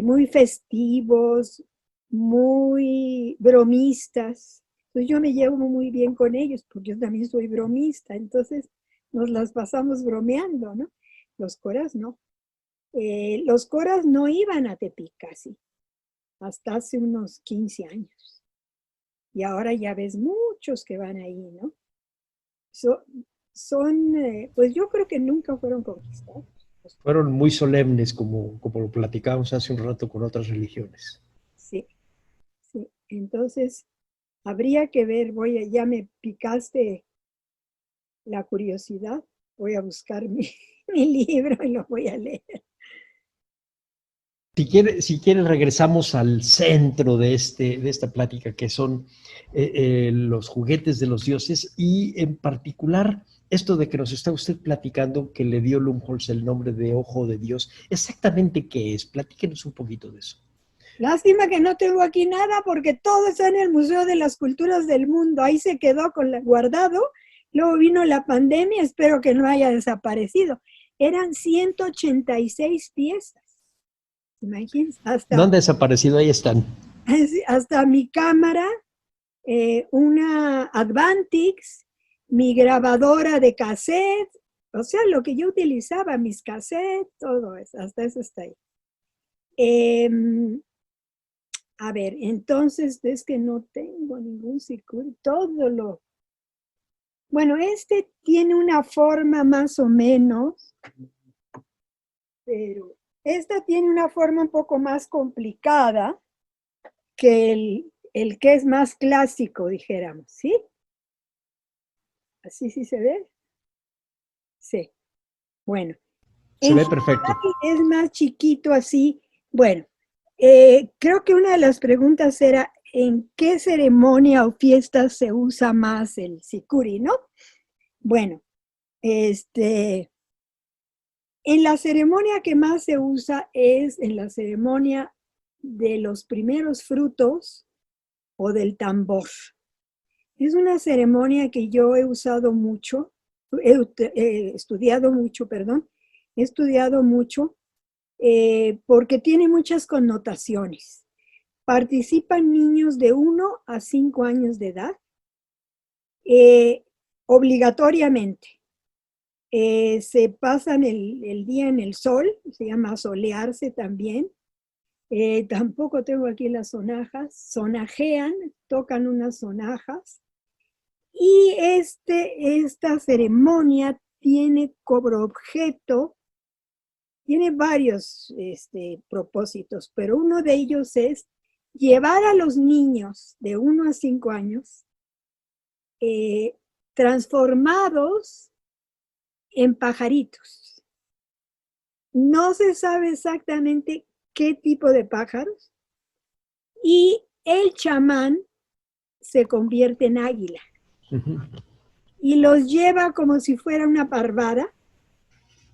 muy festivos, muy bromistas. Pues yo me llevo muy bien con ellos, porque yo también soy bromista, entonces nos las pasamos bromeando, ¿no? Los coras no. Los coras no iban a Tepic casi, hasta hace unos 15 años. Y ahora ya ves muchos que van ahí, ¿no? Pues yo creo que nunca fueron conquistados. Fueron muy solemnes, como lo platicábamos hace un rato con otras religiones. Sí, sí. Entonces, habría que ver, ya me picaste la curiosidad, voy a buscar mi libro y lo voy a leer. Si quiere, regresamos al centro de esta plática, que son los juguetes de los dioses, y en particular esto de que nos está usted platicando que le dio Lumholtz el nombre de Ojo de Dios. ¿Exactamente qué es? Platíquenos un poquito de eso. Lástima que no tengo aquí nada porque todo está en el Museo de las Culturas del Mundo. Ahí se quedó guardado. Luego vino la pandemia, espero que no haya desaparecido. Eran 186 piezas. Imagínense, no han desaparecido, ahí están. Hasta mi cámara, una Advantix, mi grabadora de cassette, o sea, lo que yo utilizaba, mis cassettes, todo eso, hasta eso está ahí. A ver, entonces es que no tengo ningún Sicuri, Bueno, este tiene una forma más o menos, pero esta tiene una forma un poco más complicada que el que es más clásico, dijéramos, ¿sí? Así sí se ve. Sí. Bueno. Se ve perfecto. Es más chiquito así. Bueno, creo que una de las preguntas era ¿en qué ceremonia o fiesta se usa más el sicuri, no? Bueno, en la ceremonia que más se usa es en la ceremonia de los primeros frutos o del tambor. Es una ceremonia que yo he usado mucho, he estudiado mucho, porque tiene muchas connotaciones. Participan niños de 1 a 5 años de edad, obligatoriamente. Se pasan el día en el sol, se llama solearse también. Tampoco tengo aquí las sonajas, sonajean, tocan unas sonajas. Y esta ceremonia tiene como objeto, tiene varios propósitos, pero uno de ellos es llevar a los niños de 1 a 5 años transformados en pajaritos. No se sabe exactamente qué tipo de pájaros y el chamán se convierte en águila. Y los lleva como si fuera una parvada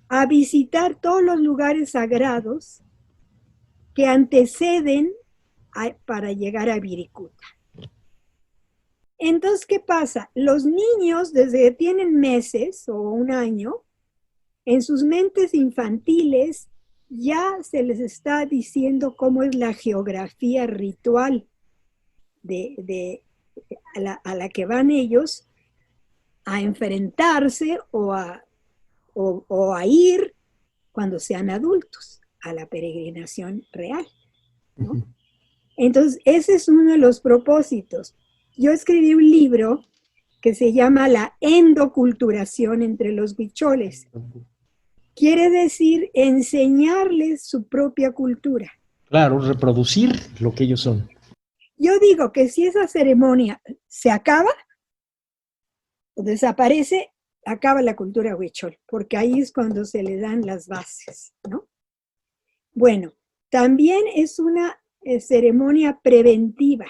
a visitar todos los lugares sagrados que anteceden para llegar a Viricuta. Entonces, ¿qué pasa? Los niños, desde que tienen meses o 1 año, en sus mentes infantiles ya se les está diciendo cómo es la geografía ritual a la que van ellos a enfrentarse o a ir cuando sean adultos a la peregrinación real, ¿no? Entonces, ese es uno de los propósitos. Yo escribí un libro que se llama La endoculturación entre los huicholes. Quiere decir enseñarles su propia cultura. Claro, reproducir lo que ellos son. Yo digo que si esa ceremonia se acaba o desaparece, acaba la cultura huichol, porque ahí es cuando se le dan las bases, ¿no? Bueno, también es una ceremonia preventiva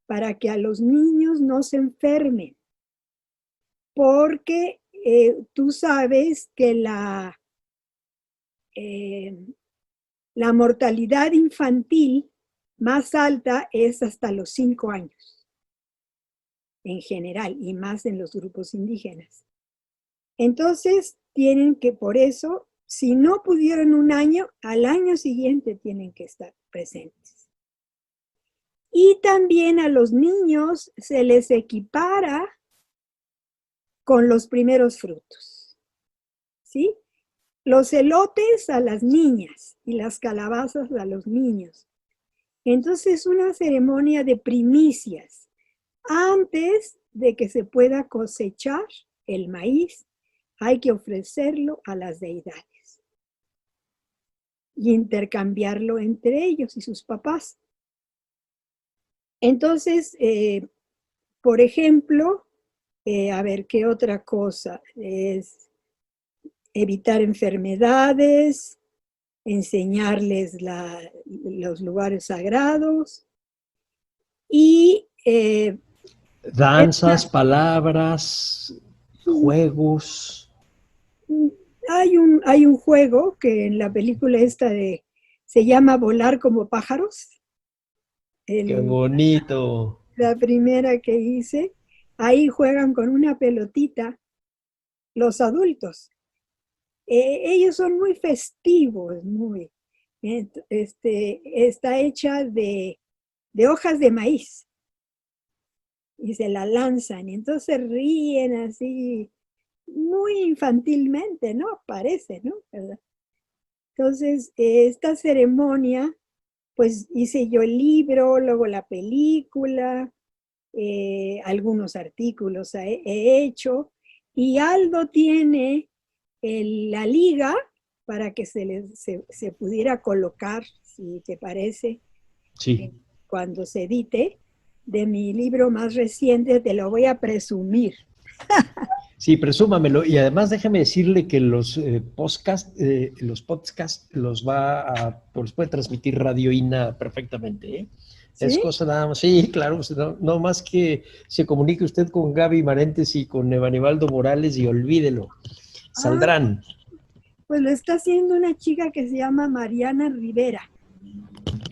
para que a los niños no se enfermen, porque tú sabes que la mortalidad infantil más alta es hasta los 5 años, en general, y más en los grupos indígenas. Entonces, tienen que, por eso, si no pudieron un año, al año siguiente tienen que estar presentes. Y también a los niños se les equipara con los primeros frutos, ¿sí? Los elotes a las niñas y las calabazas a los niños. Entonces, es una ceremonia de primicias antes de que se pueda cosechar el maíz. Hay que ofrecerlo a las deidades y intercambiarlo entre ellos y sus papás. Entonces, por ejemplo, a ver, ¿qué otra cosa? Es evitar enfermedades, enseñarles los lugares sagrados y... danzas, palabras, juegos. Hay un juego que en la película esta se llama Volar como pájaros. ¡Qué bonito! La primera que hice, ahí juegan con una pelotita los adultos. Ellos son muy festivos, está hecha de hojas de maíz y se la lanzan y entonces ríen así muy infantilmente, ¿no? Parece, ¿no? ¿Verdad? Entonces, esta ceremonia, pues hice yo el libro, luego la película, algunos artículos he hecho, y Aldo tiene la liga para que se pudiera colocar, si te parece, sí, cuando se edite, de mi libro más reciente, te lo voy a presumir. Sí, presúmamelo. Y además déjeme decirle que los podcasts los puede transmitir Radio INA perfectamente, ¿eh? ¿Sí? Es cosa nada más, sí, claro, no más que se comunique usted con Gaby Marentes y con Evanibaldo Morales y olvídelo, saldrán. Pues lo está haciendo una chica que se llama Mariana Rivera.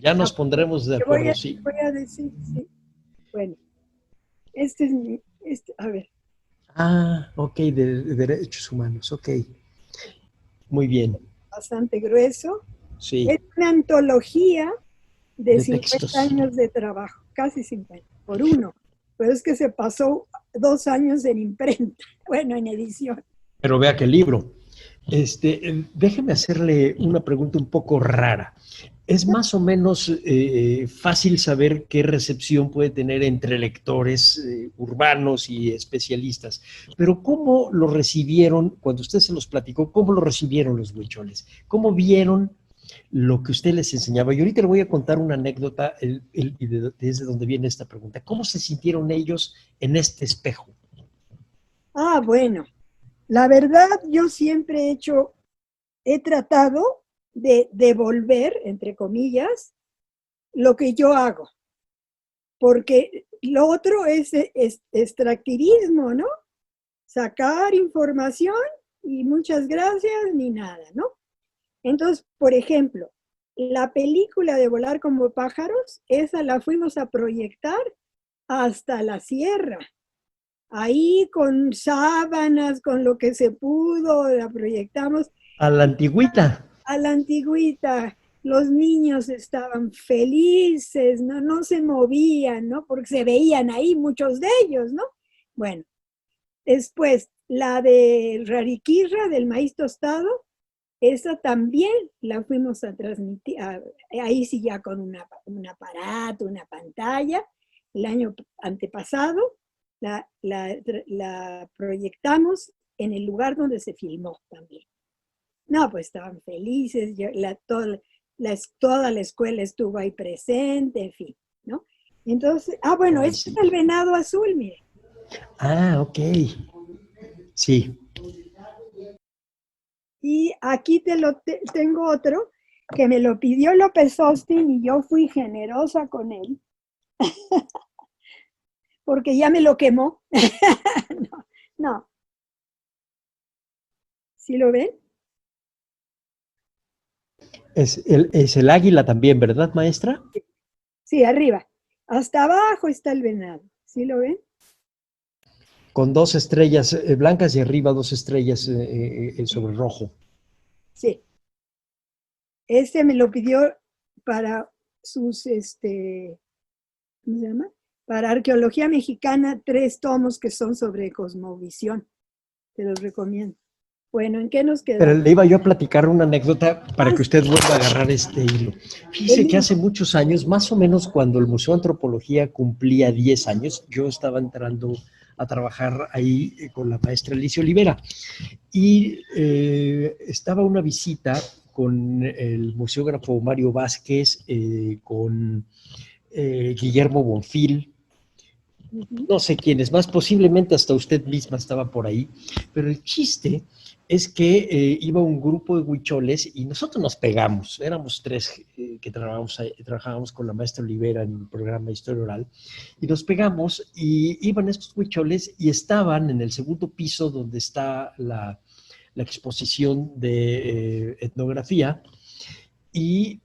Ya nos pondremos de acuerdo, sí. Voy a decir, sí. Bueno, a ver. Ah, ok, de derechos humanos, ok. Muy bien. Bastante grueso. Sí. Es una antología de 50 textos. años de trabajo, casi 50, por uno. Pero es que se pasó 2 años en imprenta, bueno, en edición. Pero vea qué libro. Déjeme hacerle una pregunta un poco rara. Es más o menos fácil saber qué recepción puede tener entre lectores urbanos y especialistas, pero ¿cómo lo recibieron, cuando usted se los platicó, cómo lo recibieron los huicholes? ¿Cómo vieron lo que usted les enseñaba? Y ahorita le voy a contar una anécdota desde donde viene esta pregunta. ¿Cómo se sintieron ellos en este espejo? Ah, bueno, la verdad yo siempre he tratado de devolver, entre comillas, lo que yo hago, porque lo otro es extractivismo, ¿no? Sacar información y muchas gracias ni nada, ¿no? Entonces, por ejemplo, la película de Volar como pájaros, esa la fuimos a proyectar hasta la sierra. Ahí con sábanas, con lo que se pudo, la proyectamos. A la antigüita. a la antigüita. Los niños estaban felices, no se movían, ¿no? Porque se veían ahí muchos de ellos, ¿no? Bueno, después la de Rariquirra, del maíz tostado, esa también la fuimos a transmitir, ahí sí ya con un aparato, una pantalla. El año antepasado la proyectamos en el lugar donde se filmó también. No, pues estaban felices, toda la escuela estuvo ahí presente, en fin, ¿no? Entonces, bueno, este es el venado azul, mire. Ah, ok. Sí. Y aquí tengo otro que me lo pidió López Austin y yo fui generosa con él. Porque ya me lo quemó. No. ¿Sí lo ven? Es el águila también, ¿verdad, maestra? Sí, arriba. Hasta abajo está el venado. ¿Sí lo ven? Con 2 estrellas blancas y arriba 2 estrellas sobre rojo. Sí. Este me lo pidió para sus, ¿cómo se llama? Para Arqueología Mexicana, 3 tomos que son sobre cosmovisión. Te los recomiendo. Bueno, ¿en qué nos quedamos? Pero le iba yo a platicar una anécdota para que usted vuelva a agarrar este hilo. Fíjese que hace muchos años, más o menos cuando el Museo de Antropología cumplía 10 años, yo estaba entrando a trabajar ahí con la maestra Alicia Olivera. Y estaba una visita con el museógrafo Mario Vázquez, con Guillermo Bonfil, no sé quiénes más, posiblemente hasta usted misma estaba por ahí, pero el chiste es que iba un grupo de huicholes y nosotros nos pegamos, éramos 3 que trabajábamos con la maestra Olivera en el programa de Historia Oral, y nos pegamos y iban estos huicholes y estaban en el segundo piso donde está la exposición de etnografía, y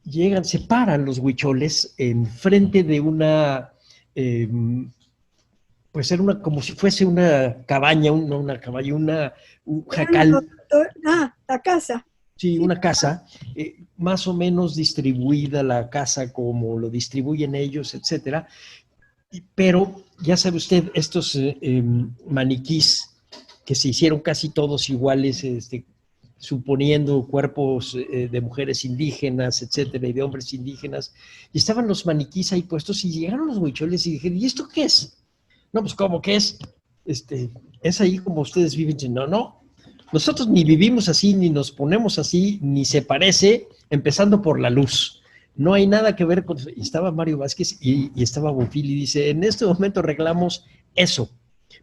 llegan, se paran los huicholes enfrente de una, pues era como si fuese una cabaña, un jacal. La casa. Sí, una casa, más o menos distribuida la casa como lo distribuyen ellos, etcétera. Pero ya sabe usted, estos maniquís que se hicieron casi todos iguales, suponiendo cuerpos de mujeres indígenas, etcétera, y de hombres indígenas, y estaban los maniquís ahí puestos, y llegaron los huicholes y dijeron, ¿y esto qué es? No, pues, ¿cómo que es? Es ahí como ustedes viven. No, nosotros ni vivimos así, ni nos ponemos así, ni se parece, empezando por la luz. No hay nada que ver con... Y estaba Mario Vázquez y estaba Bonfil, y dice, en este momento arreglamos eso,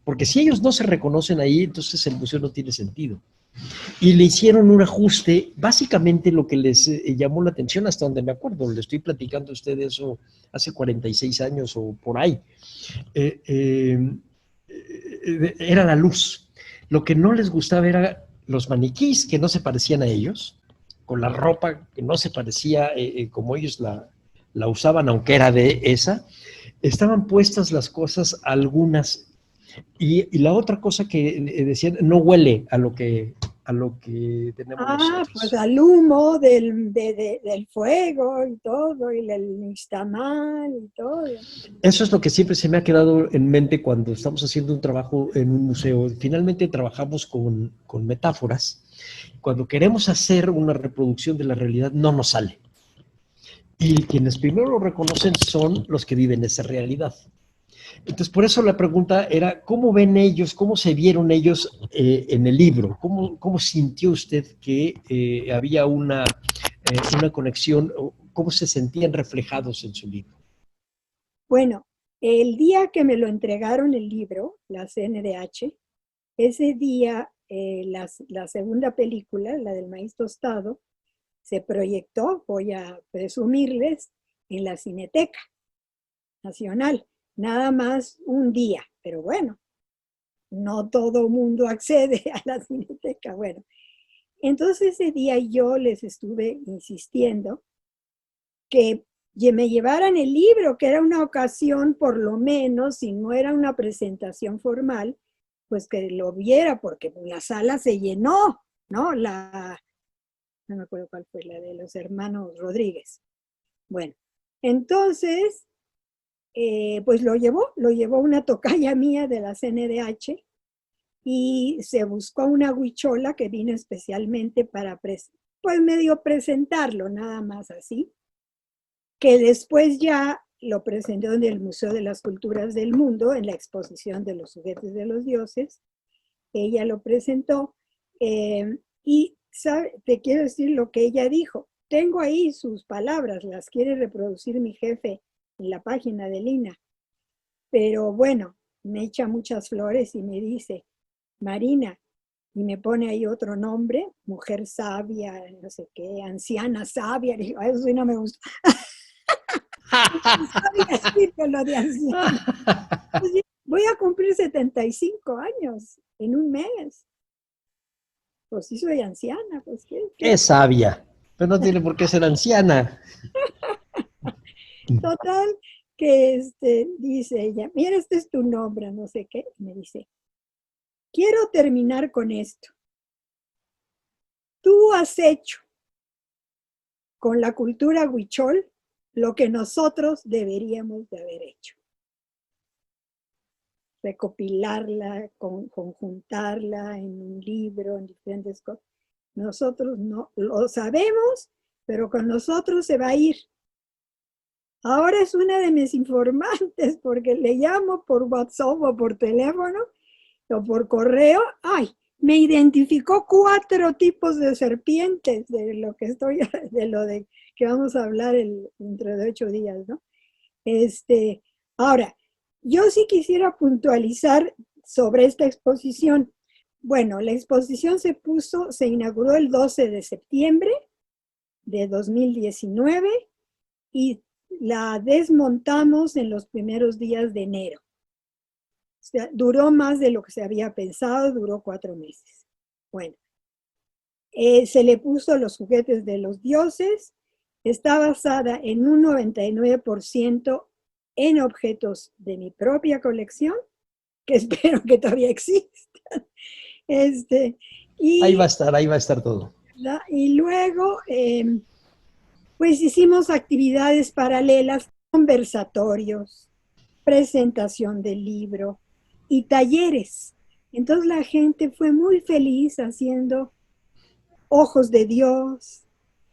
porque si ellos no se reconocen ahí, entonces el museo no tiene sentido. Y le hicieron un ajuste, básicamente lo que les llamó la atención, hasta donde me acuerdo, le estoy platicando a usted eso hace 46 años o por ahí, era la luz. Lo que no les gustaba era los maniquís, que no se parecían a ellos, con la ropa que no se parecía como ellos la usaban, aunque era de esa. Estaban puestas las cosas, algunas, y la otra cosa que decían, no huele a lo que tenemos nosotros. Pues al humo del fuego y todo, y el nixtamal y todo. Eso es lo que siempre se me ha quedado en mente cuando estamos haciendo un trabajo en un museo. Finalmente trabajamos con metáforas. Cuando queremos hacer una reproducción de la realidad, no nos sale. Y quienes primero lo reconocen son los que viven esa realidad. Entonces, por eso la pregunta era, ¿cómo ven ellos, cómo se vieron ellos en el libro? ¿Cómo sintió usted que había una conexión, cómo se sentían reflejados en su libro? Bueno, el día que me lo entregaron el libro, la CNDH, ese día la segunda película, la del maíz tostado, se proyectó, voy a presumirles, en la Cineteca Nacional. Nada más un día, pero bueno, no todo mundo accede a la Cineteca. Bueno, entonces ese día yo les estuve insistiendo que me llevaran el libro, que era una ocasión, por lo menos, si no era una presentación formal, pues que lo viera, porque la sala se llenó, ¿no? No me acuerdo cuál fue, la de los hermanos Rodríguez. Bueno, entonces, pues lo llevó una tocaya mía de la CNDH y se buscó una huichola que vino especialmente para, pues medio presentarlo, nada más así, que después ya lo presentó en el Museo de las Culturas del Mundo, en la exposición de los juguetes de los dioses. Ella lo presentó y te quiero decir lo que ella dijo. Tengo ahí sus palabras, las quiere reproducir mi jefe en la página de Lina. Pero bueno, me echa muchas flores y me dice, Marina, y me pone ahí otro nombre, mujer sabia, no sé qué, anciana sabia. Y digo, eso sí no me gusta. Sí, pero lo de anciana. Pues voy a cumplir 75 años en un mes. Pues sí soy anciana, pues ¿qué? Es sabia, pero no tiene por qué ser anciana. Total, que dice ella, mira, este es tu nombre, no sé qué. Me dice, quiero terminar con esto. Tú has hecho con la cultura huichol lo que nosotros deberíamos de haber hecho. Recopilarla, conjuntarla en un libro, en diferentes cosas. Nosotros no lo sabemos, pero con nosotros se va a ir. Ahora es una de mis informantes porque le llamo por WhatsApp o por teléfono o por correo. ¡Ay! Me identificó 4 tipos de serpientes de lo que que vamos a hablar dentro de 8 días, ¿no? Ahora, yo sí quisiera puntualizar sobre esta exposición. Bueno, la exposición se inauguró el 12 de septiembre de 2019 y la desmontamos en los primeros días de enero. O sea, duró más de lo que se había pensado, duró 4 meses. Bueno, se le puso los juguetes de los dioses, está basada en un 99% en objetos de mi propia colección, que espero que todavía existan. Ahí va a estar todo. Y luego, pues hicimos actividades paralelas, conversatorios, presentación del libro y talleres. Entonces la gente fue muy feliz haciendo ojos de Dios,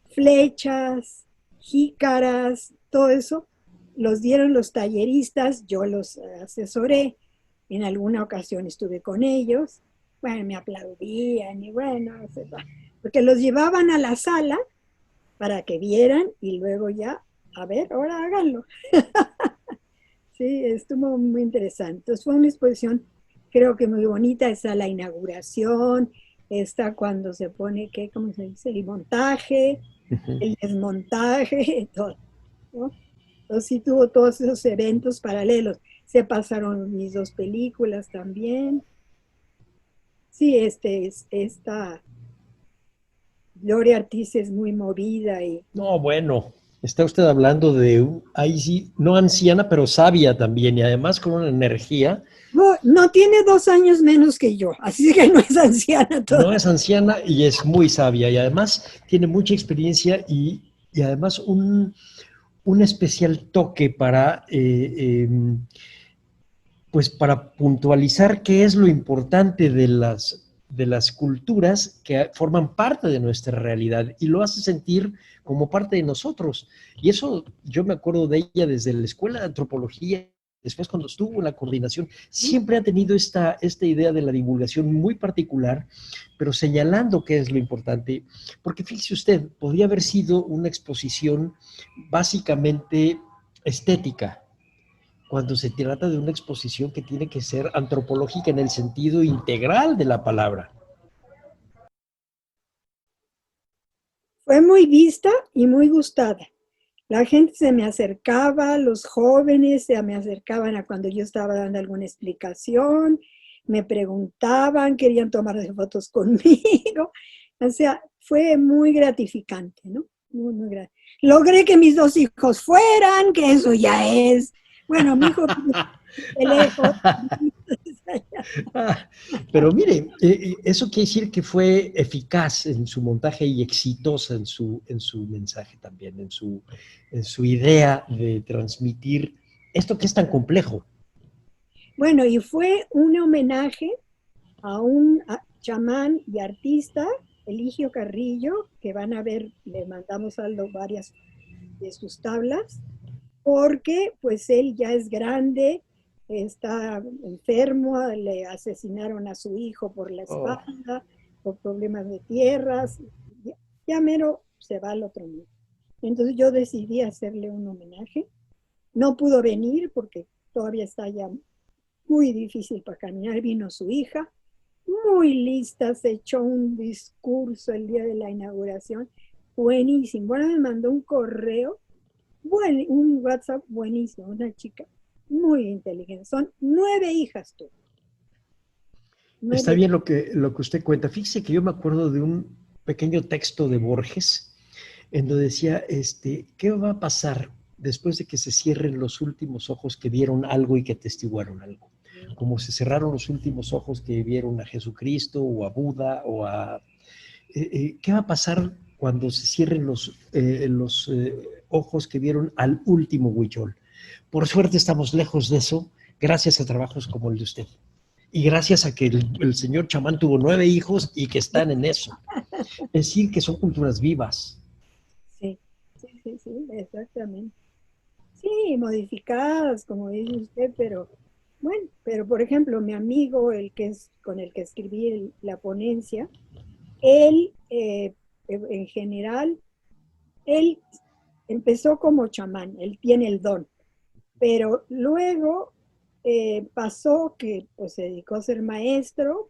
flechas, jícaras, todo eso. Los dieron los talleristas, yo los asesoré, en alguna ocasión estuve con ellos, bueno, me aplaudían y bueno, porque los llevaban a la sala para que vieran y luego ya, a ver, ahora háganlo. Sí, estuvo muy interesante. Entonces fue una exposición, creo que muy bonita, está la inauguración, está cuando se pone, ¿cómo se dice? El montaje, el desmontaje, todo, ¿no? Entonces sí tuvo todos esos eventos paralelos. Se pasaron mis 2 películas también. Sí, esta Gloria Ortiz es muy movida y... No, bueno, está usted hablando de, ahí sí, no anciana, pero sabia también, y además con una energía. No, tiene 2 años menos que yo, así que no es anciana todavía. No es anciana y es muy sabia, y además tiene mucha experiencia y además un especial toque para, pues para puntualizar qué es lo importante de las culturas que forman parte de nuestra realidad y lo hace sentir como parte de nosotros. Y eso yo me acuerdo de ella desde la Escuela de Antropología, después cuando estuvo en la coordinación, siempre ha tenido esta idea de la divulgación muy particular, pero señalando qué es lo importante. Porque fíjese usted, podría haber sido una exposición básicamente estética, cuando se trata de una exposición que tiene que ser antropológica en el sentido integral de la palabra. Fue muy vista y muy gustada. La gente se me acercaba, los jóvenes se me acercaban a cuando yo estaba dando alguna explicación, me preguntaban, querían tomarse fotos conmigo. O sea, fue muy gratificante, ¿no? Muy, muy gratificante. Logré que mis 2 hijos fueran, que eso ya es... Bueno, mi hijo de lejos, Ah, pero mire, eso quiere decir que fue eficaz en su montaje y exitosa en su mensaje también, en su idea de transmitir esto que es tan complejo. Bueno, y fue un homenaje a un chamán y artista, Eligio Carrillo, que van a ver, le mandamos a Aldo varias de sus tablas, porque pues él ya es grande, está enfermo, le asesinaron a su hijo por la Oh, espalda, por problemas de tierras, ya mero se va al otro mundo. Entonces yo decidí hacerle un homenaje. No pudo venir porque todavía está ya muy difícil para caminar. Vino su hija, muy lista, se echó un discurso el día de la inauguración, buenísimo. Bueno, me mandó un correo, un WhatsApp buenísimo, una chica muy inteligente. Son 9 hijas tú. está 9. bien lo que usted cuenta. Fíjese que yo me acuerdo de un pequeño texto de Borges en donde decía, ¿qué va a pasar después de que se cierren los últimos ojos que vieron algo y que atestiguaron algo? Como se cerraron los últimos ojos que vieron a Jesucristo o a Buda o a... ¿qué va a pasar cuando se cierren los ojos que vieron al último huichol? Por suerte estamos lejos de eso, gracias a trabajos como el de usted. Y gracias a que el señor chamán tuvo 9 hijos y que están en eso. Es decir, que son culturas vivas. Sí, exactamente. Sí, modificadas, como dice usted, pero bueno, pero por ejemplo, mi amigo, el que es con el que escribí la ponencia, él, en general, él empezó como chamán, él tiene el don, pero luego pasó que pues, se dedicó a ser maestro,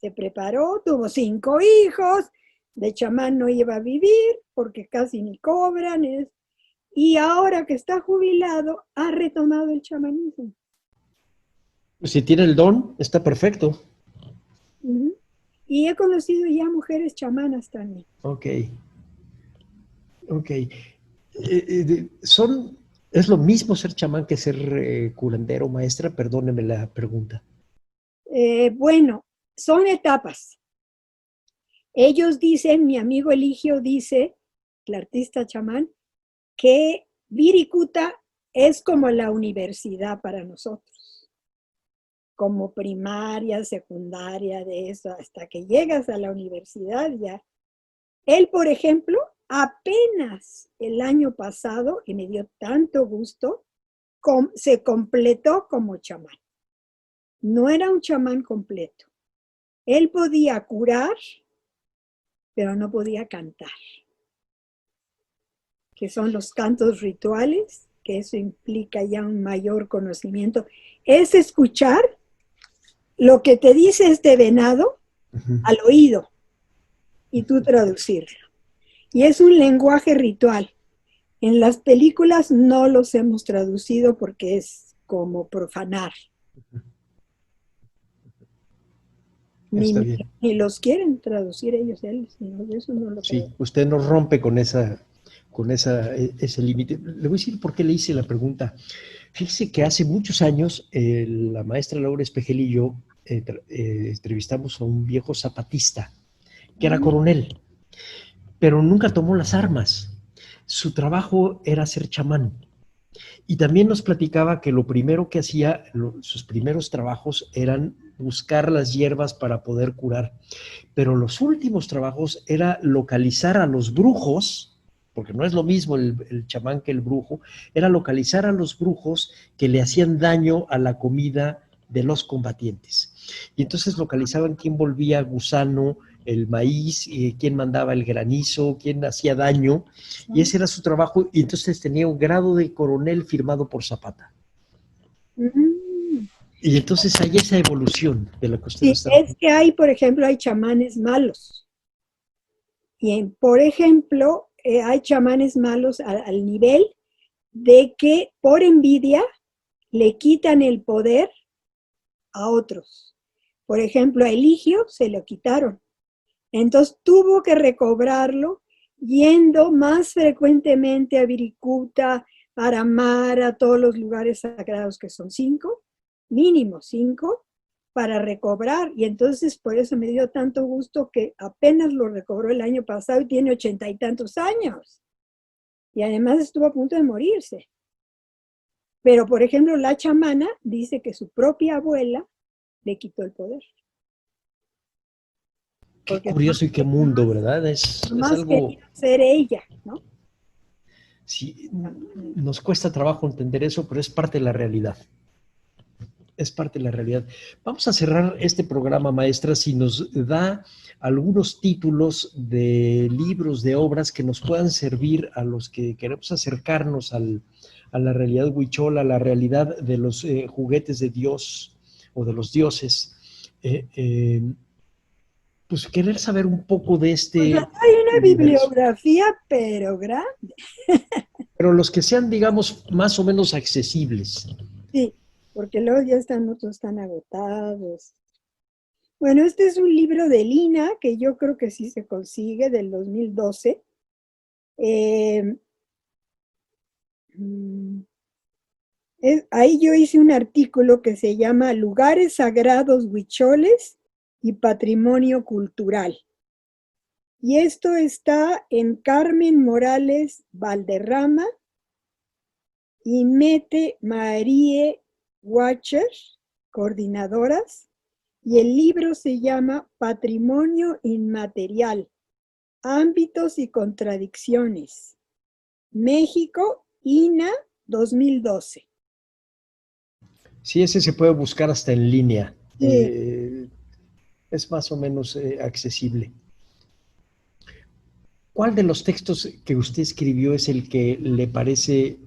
se preparó, tuvo 5 hijos, de chamán no iba a vivir porque casi ni cobran, y ahora que está jubilado, ha retomado el chamanismo. Si tiene el don, está perfecto. Uh-huh. Y he conocido ya mujeres chamanas también. Ok. ¿Es lo mismo ser chamán que ser curandero, maestra? Perdóneme la pregunta. Bueno, son etapas. Ellos dicen, mi amigo Eligio dice, el artista chamán, que Virikuta es como la universidad para nosotros, como primaria, secundaria, de eso, hasta que llegas a la universidad ya. Él, por ejemplo, apenas el año pasado, y me dio tanto gusto, se completó como chamán. No era un chamán completo. Él podía curar, pero no podía cantar, que son los cantos rituales, que eso implica ya un mayor conocimiento. Es escuchar lo que te dice este venado al oído y tú traducirlo. Y es un lenguaje ritual. En las películas no los hemos traducido porque es como profanar. Ni los quieren traducir ellos, eso no lo Sí, creo. usted nos rompe con ese límite. Le voy a decir por qué le hice la pregunta. Fíjese que hace muchos años la maestra Laura Espejel y yo entrevistamos a un viejo zapatista que era coronel, pero nunca tomó las armas. Su trabajo era ser chamán. Y también nos platicaba que lo primero que hacía, sus primeros trabajos eran buscar las hierbas para poder curar. Pero los últimos trabajos era localizar a los brujos, porque no es lo mismo el chamán que el brujo, era localizar a los brujos que le hacían daño a la comida de los combatientes. Y entonces localizaban quién volvía gusano el maíz, quién mandaba el granizo, quién hacía daño, y ese era su trabajo, y entonces tenía un grado de coronel firmado por Zapata. Y entonces hay esa evolución de la que usted está hablando. Es que hay, por ejemplo, hay chamanes malos. Y, por ejemplo, hay chamanes malos al nivel de que por envidia le quitan el poder a otros. Por ejemplo, a Eligio se lo quitaron. Entonces tuvo que recobrarlo yendo más frecuentemente a Virikuta, Aramara, a todos los lugares sagrados que son 5, mínimo 5, para recobrar, y entonces por eso me dio tanto gusto que apenas lo recobró el año pasado y tiene 80 y tantos años. Y además estuvo a punto de morirse. Pero, por ejemplo, la chamana dice que su propia abuela le quitó el poder. Qué curioso y qué mundo, ¿verdad? Es Más algo... quería ser ella, ¿no? Sí, nos cuesta trabajo entender eso, pero es parte de la realidad. Es parte de la realidad. Vamos a cerrar este programa, maestra, si nos da algunos títulos de libros, de obras que nos puedan servir a los que queremos acercarnos a la realidad huichola, a la realidad de los juguetes de Dios o de los dioses. Pues querer saber un poco de este... Pues hay una universo. bibliografía, pero grande. Pero los que sean, digamos, más o menos accesibles. Sí, porque luego ya están otros tan agotados. Bueno, este es un libro de Lina, que yo creo que sí se consigue, del 2012. Ahí yo hice un artículo que se llama Lugares Sagrados Huicholes y Patrimonio Cultural. Y esto está en Carmen Morales Valderrama y Mete Marie Watcher, coordinadoras, y el libro se llama Patrimonio Inmaterial, Ámbitos y Contradicciones. México, INA, 2012. Sí, ese se puede buscar hasta en línea. Sí. Es más o menos accesible. ¿Cuál de los textos que usted escribió es el que le parece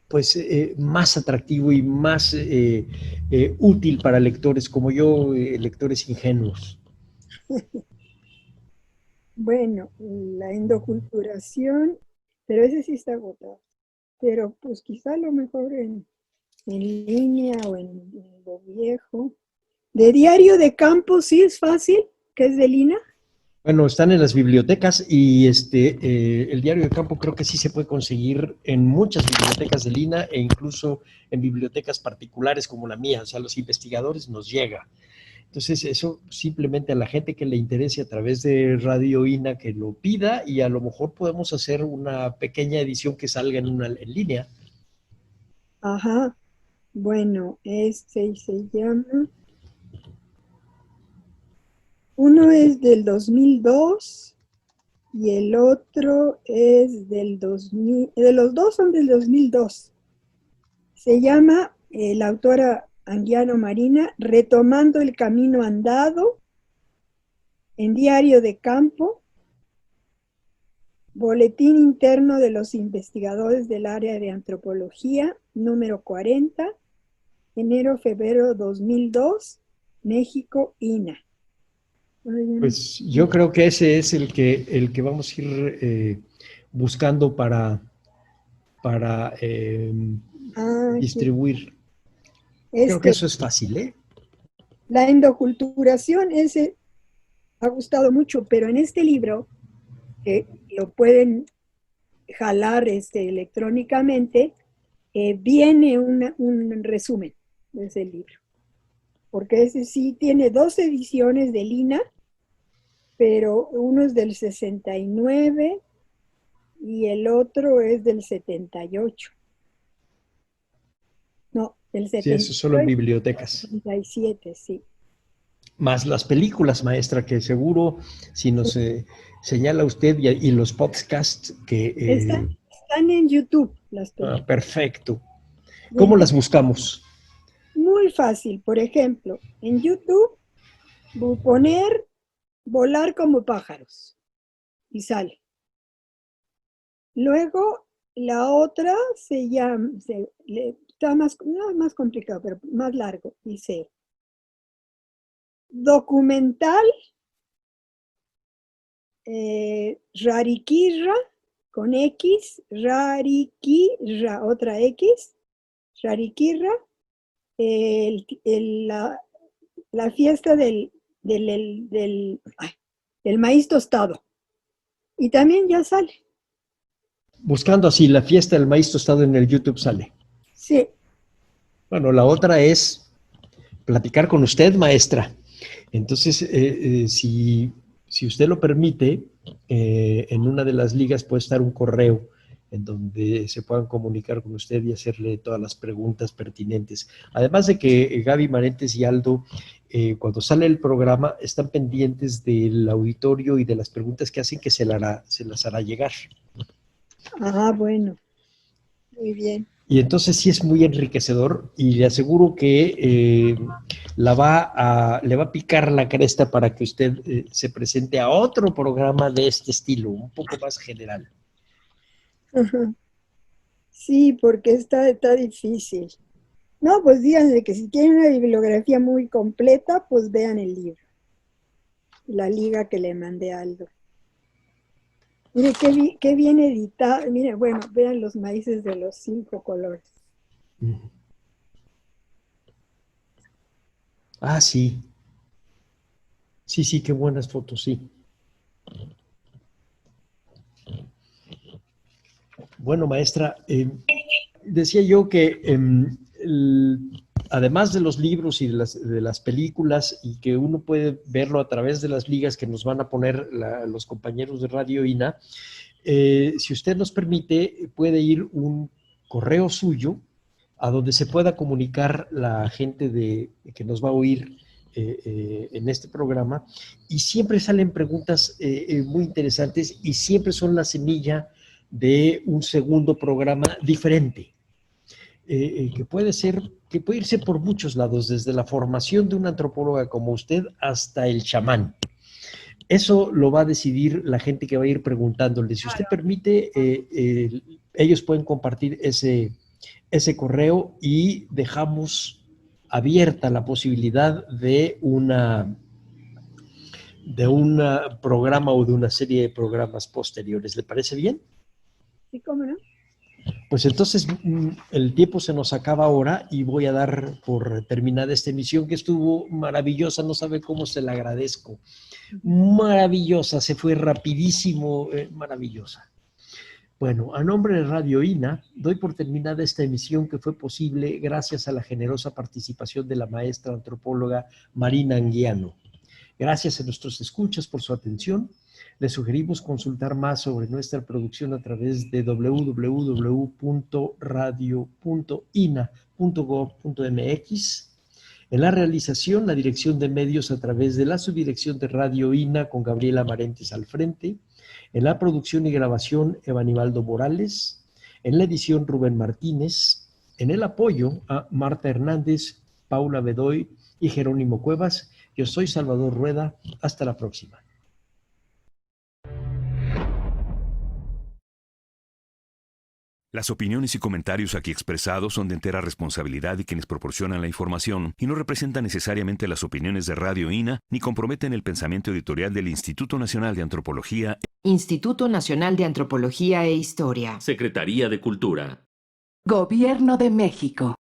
pues, más atractivo y más útil para lectores como yo, lectores ingenuos? Bueno, la endoculturación, pero ese sí está agotado. Pero pues quizá a lo mejor en línea o en lo viejo. De Diario de Campo sí es fácil, que es de Lina. Bueno, están en las bibliotecas y el Diario de Campo creo que sí se puede conseguir en muchas bibliotecas de Lina e incluso en bibliotecas particulares como la mía, o sea, a los investigadores nos llega. Entonces, eso simplemente a la gente que le interese a través de Radio INA que lo pida y a lo mejor podemos hacer una pequeña edición que salga en línea. Ajá. Bueno, este se llama... Uno es del 2002 y el otro es del 2000. Los dos son del 2002. Se llama, la autora Anguiano Marina, Retomando el Camino Andado, en Diario de Campo, Boletín Interno de los Investigadores del Área de Antropología, número 40, enero-febrero 2002, México, INA. Pues yo creo que ese es el que vamos a ir buscando para distribuir. Creo que eso es fácil, ¿eh? La endoculturación, ese ha gustado mucho, pero en este libro, que lo pueden jalar electrónicamente, viene un resumen de ese libro. Porque ese sí tiene 2 ediciones de Lina, pero uno es del 69 y el otro es del 78. No, del 78. Sí, eso solo en bibliotecas. 77, sí. Más las películas, maestra, que seguro si nos señala usted y los podcasts que... Están en YouTube las películas. Perfecto. ¿Cómo las buscamos? Muy fácil. Por ejemplo, en YouTube, poner Volar como pájaros y sale. Luego, la otra se llama, está más complicado, pero más largo, dice documental Rariquirra, con X, Rariquirra, otra X, Rariquirra, la fiesta del maíz tostado. Y también ya sale. Buscando así la fiesta del maíz tostado en el YouTube sale. Sí. Bueno, la otra es platicar con usted, maestra. Entonces, si usted lo permite, en una de las ligas puede estar un correo en donde se puedan comunicar con usted y hacerle todas las preguntas pertinentes. Además de que Gaby Marentes y Aldo, cuando sale el programa, están pendientes del auditorio y de las preguntas que hacen, que se las hará llegar. Ah, bueno. Muy bien. Y entonces sí es muy enriquecedor y le aseguro que le va a picar la cresta para que usted se presente a otro programa de este estilo, un poco más general. Ajá. Sí, porque está difícil. No, pues díganle que si quieren una bibliografía muy completa, pues vean el libro. La liga que le mandé a Aldo. Mire, qué bien editado. Mire, bueno, vean los maíces de los 5 colores. Ah, sí. Sí, qué buenas fotos, sí. Bueno, maestra, decía yo que además de los libros y de las películas, y que uno puede verlo a través de las ligas que nos van a poner los compañeros de Radio INA, si usted nos permite, puede ir un correo suyo a donde se pueda comunicar la gente que nos va a oír en este programa, y siempre salen preguntas muy interesantes y siempre son la semilla de un segundo programa diferente, que puede irse por muchos lados, desde la formación de una antropóloga como usted hasta el chamán. Eso lo va a decidir la gente que va a ir preguntándole. Si usted permite, ellos pueden compartir ese correo y dejamos abierta la posibilidad de un programa o de una serie de programas posteriores. ¿Le parece bien? Sí, ¿cómo no? Pues entonces el tiempo se nos acaba ahora y voy a dar por terminada esta emisión, que estuvo maravillosa, no sabe cómo se la agradezco. Maravillosa, se fue rapidísimo, maravillosa. Bueno, a nombre de Radio INA, doy por terminada esta emisión, que fue posible gracias a la generosa participación de la maestra antropóloga Marina Anguiano. Gracias a nuestros escuchas por su atención. Les sugerimos consultar más sobre nuestra producción a través de www.radio.ina.gov.mx. En la realización, la dirección de medios a través de la subdirección de Radio INA, con Gabriela Marentes al frente. En la producción y grabación, Evanibaldo Morales. En la edición, Rubén Martínez. En el apoyo, a Marta Hernández, Paula Bedoy y Jerónimo Cuevas. Yo soy Salvador Rueda. Hasta la próxima. Las opiniones y comentarios aquí expresados son de entera responsabilidad de quienes proporcionan la información y no representan necesariamente las opiniones de Radio INA ni comprometen el pensamiento editorial del Instituto Nacional de Antropología. Instituto Nacional de Antropología e Historia. Secretaría de Cultura. Gobierno de México.